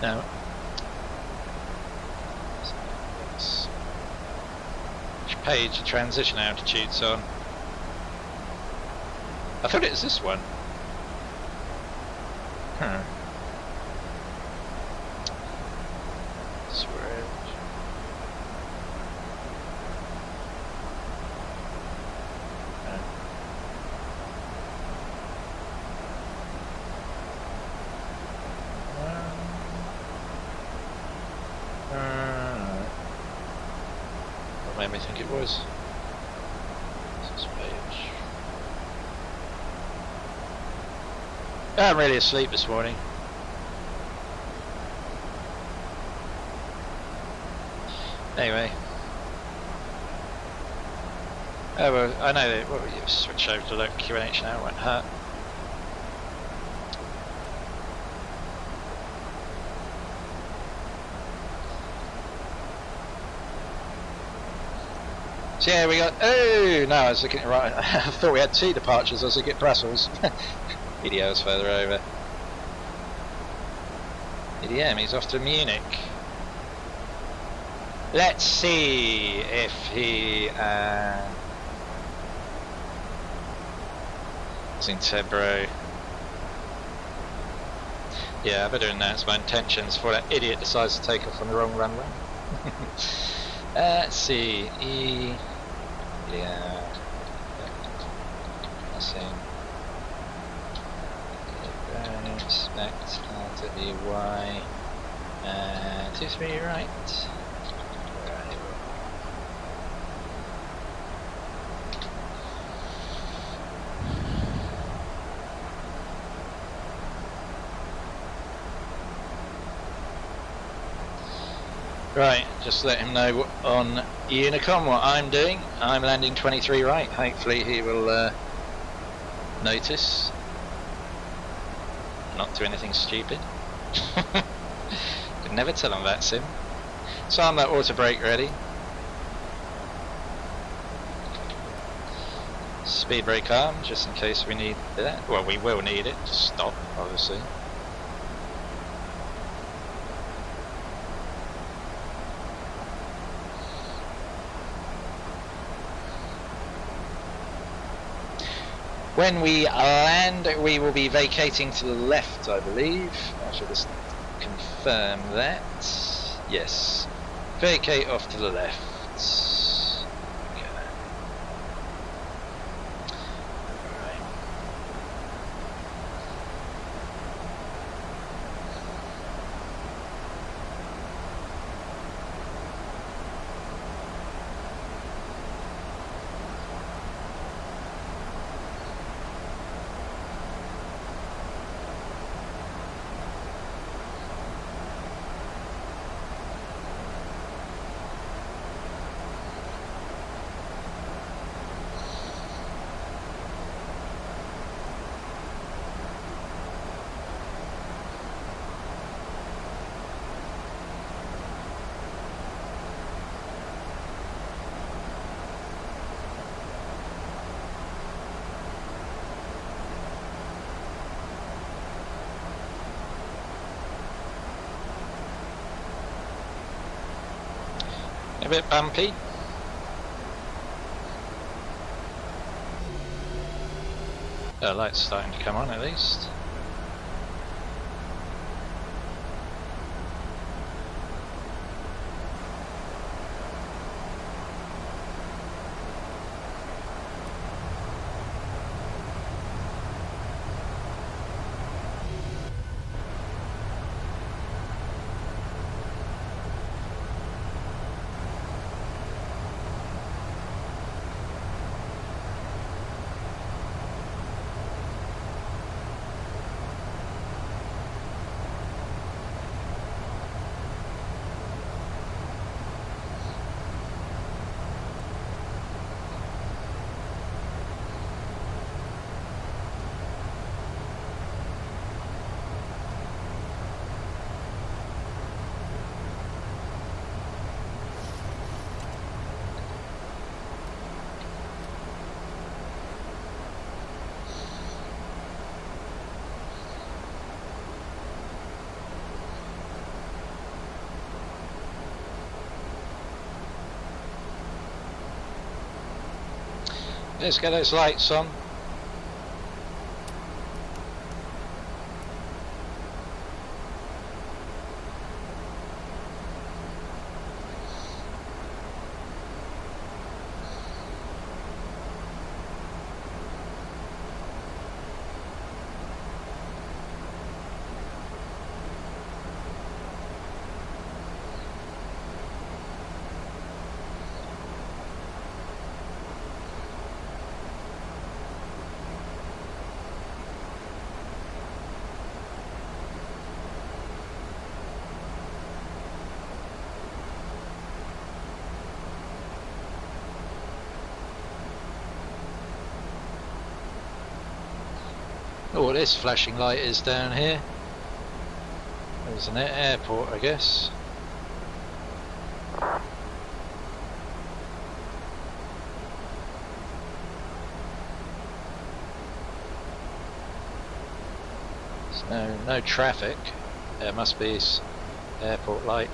No. Which page the transition altitude's on? I thought it was this one. What made me think it was? This page. I'm really asleep this morning. Anyway. Oh well, I know that well, you switch over to look QNH now, it won't hurt. So yeah, we got, oh no, I was looking at right, I thought we had 2 departures, I was looking at Brussels. Video's further over. EDM, he's off to Munich. Let's see if he is in Tebro. Yeah, I better announce my intentions before that idiot decides to take off on the wrong runway. Let's see, yeah, expect to the Y, 23 right. Right, just let him know on Unicom what I'm doing. I'm landing 23 right. Hopefully he will notice. Not do anything stupid. Could never tell on VATSIM. So I'm that auto brake ready. Speed brake arm, just in case we need that. Well, we will need it to stop, obviously. When we land, we will be vacating to the left, I believe. I should just confirm that. Yes. Vacate off to the left. Okay. Right. A bit bumpy. The light's starting to come on at least. let's get those lights on. Oh, this flashing light is down here. There's an airport, I guess. There's no traffic. There must be airport light.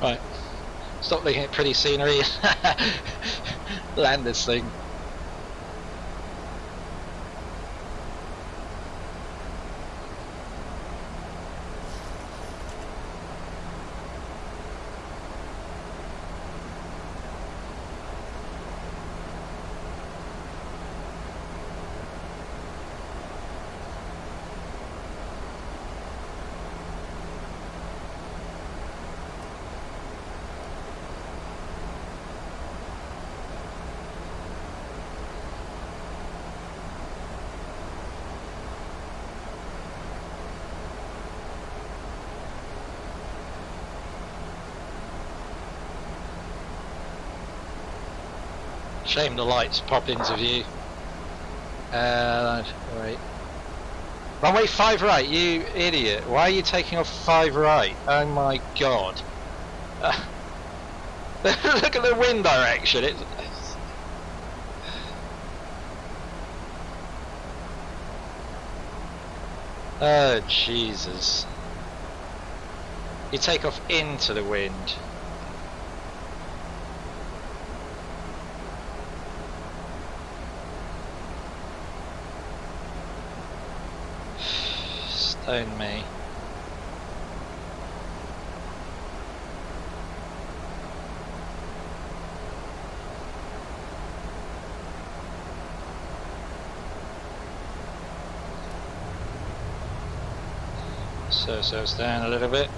Right, stop looking at pretty scenery. Land this thing. Shame the lights pop into view. Right. Runway 5 right, you idiot. Why are you taking off 5 right? Oh my god. Look at the wind direction. Oh Jesus. You take off into the wind. Stone me. So it's down a little bit.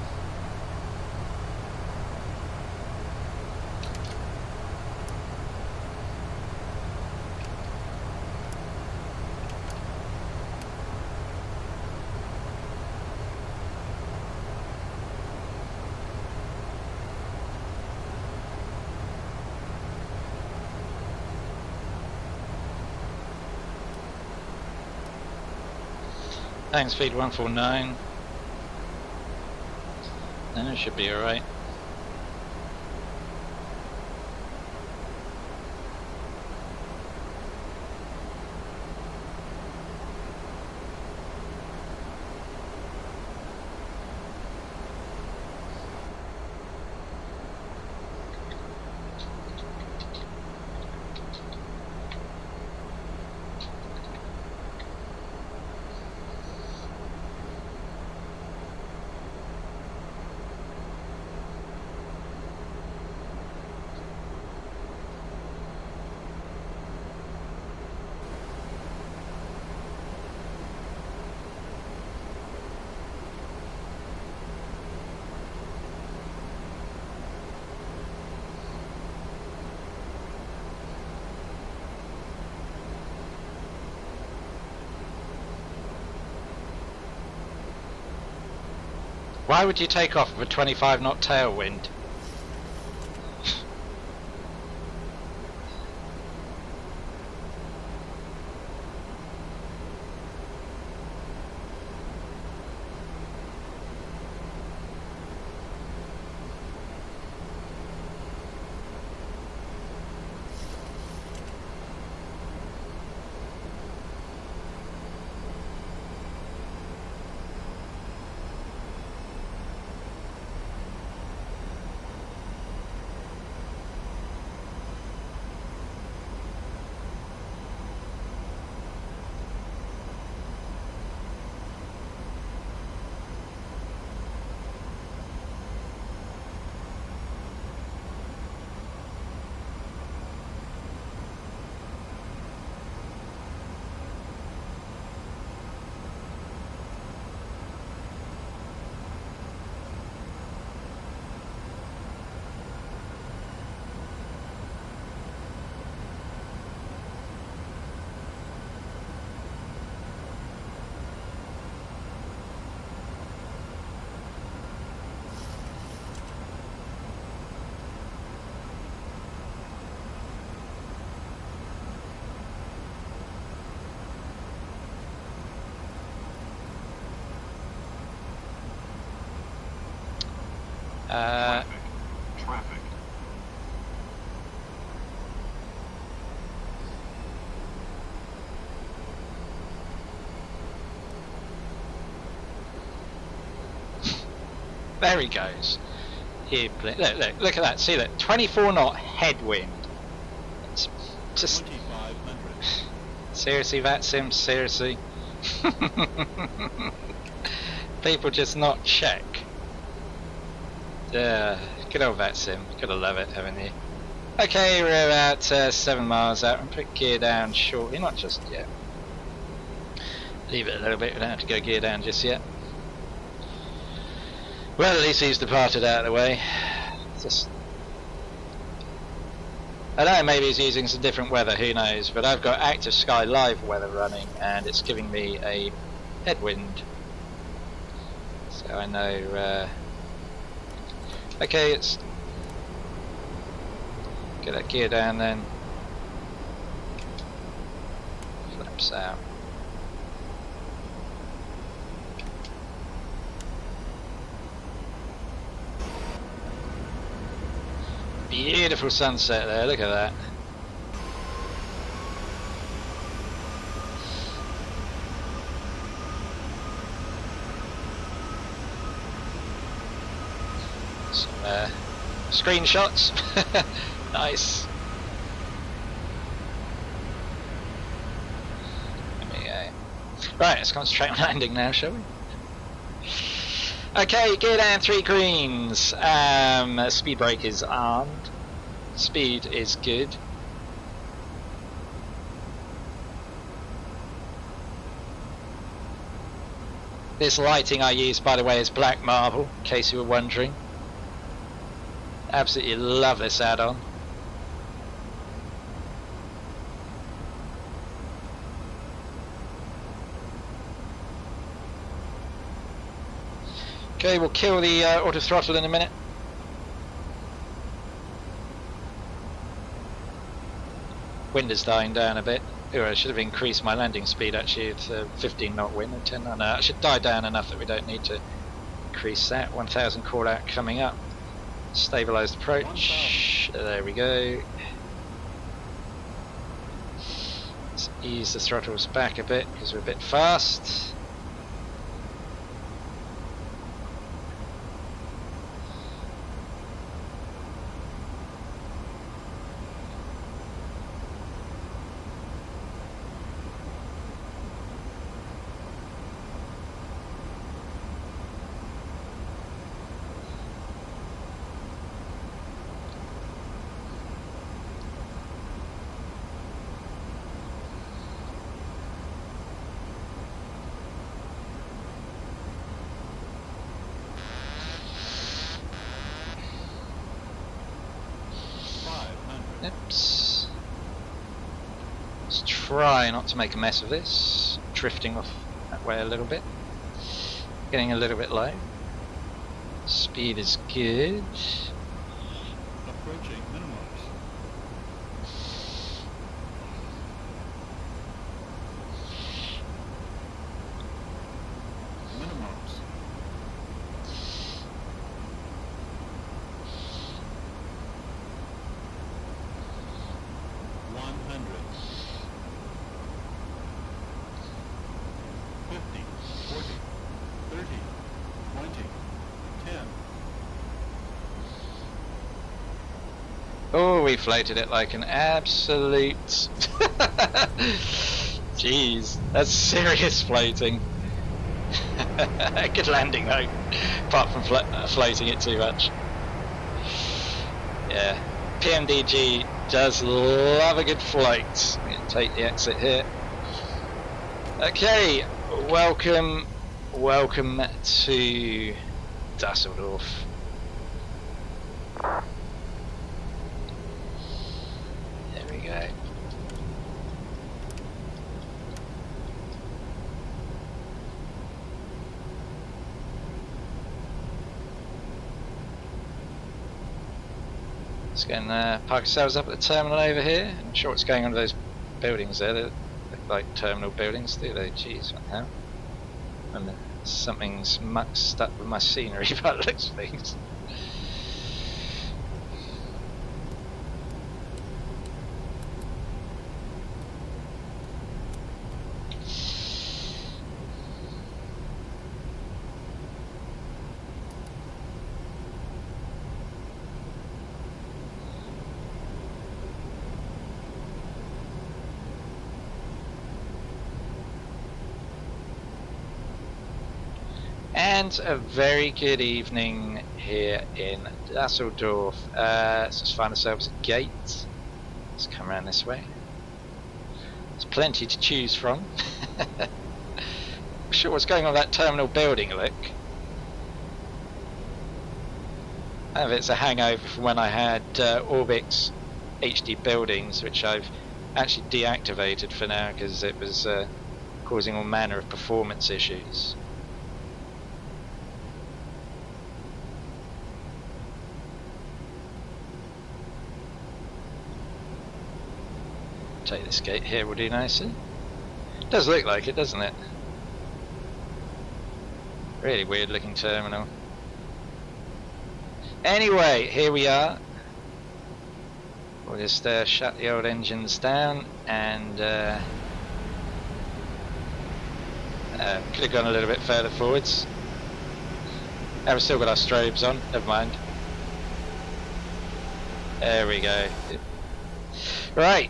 Thanks, feed 149. No, should be alright. Why would you take off with a 25 knot tailwind? Traffic. There he goes. Look at that. See that? 24 knot headwind. It's just 2500. seriously, VATSIM, seriously. People just not check. Good old VATSIM. Gotta love it, haven't you? Okay, we're about 7 miles out and put gear down shortly. Not just yet. Leave it a little bit. We don't have to go gear down just yet. Well, at least he's departed out of the way. Just, I don't know, maybe he's using some different weather, who knows, but I've got active sky live weather running and it's giving me a headwind. So I know, okay, it's, get that gear down then, flaps out. Beautiful sunset there, look at that. Some screenshots. Nice. There we go. Right, let's concentrate on landing now, shall we? Okay, gear down 3 greens. Speed brake is armed. Speed is good. This lighting I use, by the way, is black marble, in case you were wondering. Absolutely love this add-on. Okay, we'll kill the auto throttle in a minute. Wind is dying down a bit. Oh, I should have increased my landing speed actually to 15 knot wind and 10 knot. No, I should die down enough that we don't need to increase that. 1000 call out coming up. Stabilised approach. There we go. Let's ease the throttles back a bit because we're a bit fast. Oops. Let's try not to make a mess of this. Drifting off that way a little bit. Getting a little bit low. Speed is good. Approaching minimums. Minimums. Oh, we floated it like an absolute... Jeez, that's serious floating. Good landing though, apart from floating it too much. Yeah, PMDG does love a good float. I'm going to take the exit here. Okay, welcome to Dusseldorf. There we go. Let's go and park ourselves up at the terminal over here. I'm not sure what's going on with those buildings there. They look like terminal buildings, do they? Jeez, what the hell? And something's mixed up with my scenery by the looks of things. And a very good evening here in Dusseldorf. Let's just find ourselves a gate. Let's come around this way. There's plenty to choose from. Not sure what's going on with that terminal building, look. I don't know if it's a hangover from when I had Orbix HD buildings, which I've actually deactivated for now because it was causing all manner of performance issues. Take this gate here will do nicely. Does look like it, doesn't it? Really weird looking terminal. Anyway, here we are. We'll just shut the old engines down and could have gone a little bit further forwards. Now we've still got our strobes on, never mind. There we go. Right.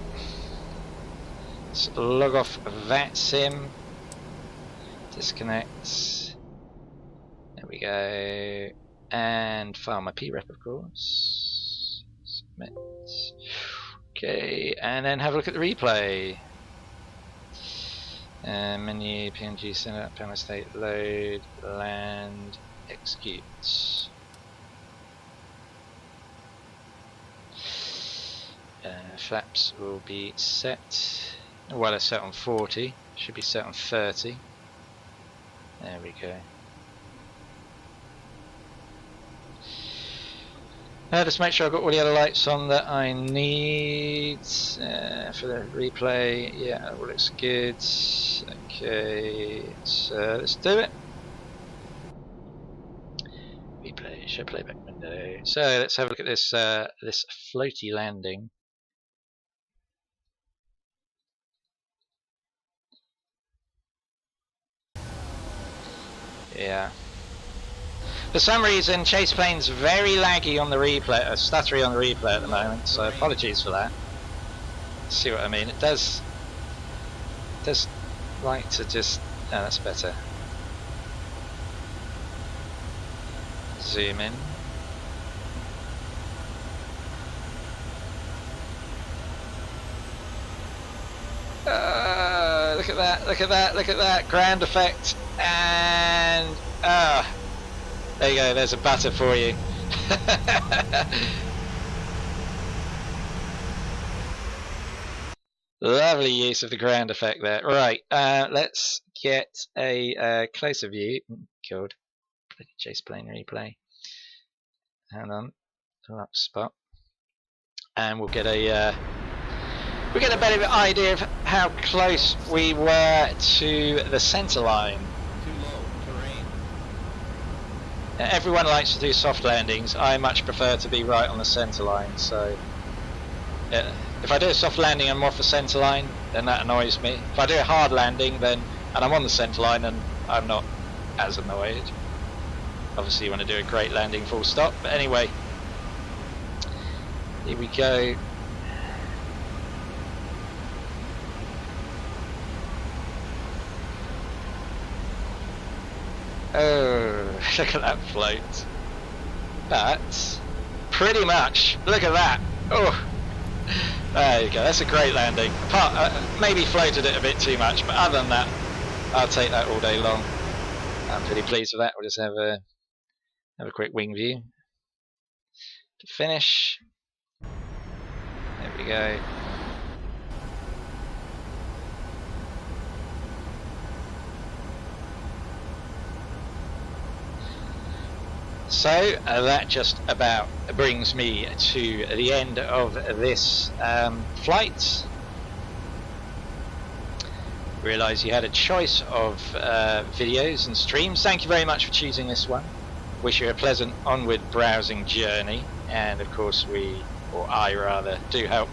Let's log off VATSIM, disconnect, there we go, and file my PREP of course, submit, okay, and then have a look at the replay. Menu, PNG, send out, panel state, load, land, execute. Flaps will be set. Well, it's set on 40, should be set on 30. There we go. Just make sure I've got all the other lights on that I need for the replay. Yeah, all looks good. Okay, so let's do it. Replay, show playback window. So let's have a look at this this floaty landing. Yeah. For some reason, Chase Plane's very laggy on the replay, stuttery on the replay at the moment. So apologies for that. See what I mean? It does like to just. Oh, that's better. Zoom in. Look at that, look at that, look at that. Ground effect. And there you go, there's a butter for you. Lovely use of the ground effect there. Right, let's get a closer view. God, Chase Plane replay. Hang on, up spot, and we'll get a better idea of how close we were to the centre line. Too low. Terrain. Everyone likes to do soft landings. I much prefer to be right on the centre line. So if I do a soft landing and I'm off the centre line, then that annoys me. If I do a hard landing, then and I'm on the centre line, and I'm not as annoyed. Obviously, you want to do a great landing, full stop. But anyway, here we go. Oh, look at that float. But pretty much, look at that. Oh, there you go. That's a great landing. Maybe floated it a bit too much, but other than that, I'll take that all day long. I'm pretty pleased with that. We'll just have a quick wing view to finish. There we go. So that just about brings me to the end of this flight. Realise you had a choice of videos and streams. Thank you very much for choosing this one. Wish you a pleasant onward browsing journey, and of course I rather do hope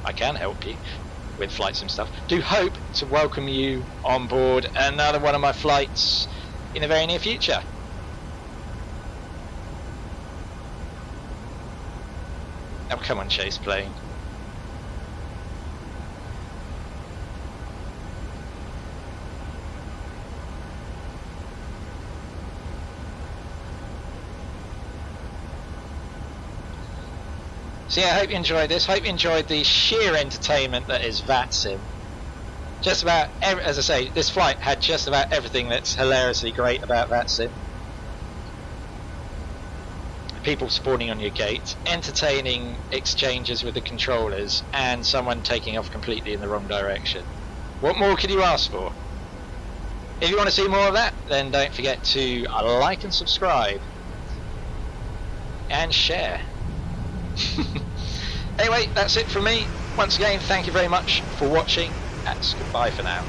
I can help you with flight sim stuff. Do hope to welcome you on board another one of my flights in the very near future. Oh, come on, Chase Plane. So yeah, I hope you enjoyed this. Hope you enjoyed the sheer entertainment that is VATSIM. Just about, as I say, this flight had just about everything that's hilariously great about VATSIM. People spawning on your gate, entertaining exchanges with the controllers, and someone taking off completely in the wrong direction. What more could you ask for? If you want to see more of that, then don't forget to like and subscribe. And share. Anyway, that's it from me. Once again, thank you very much for watching. That's goodbye for now.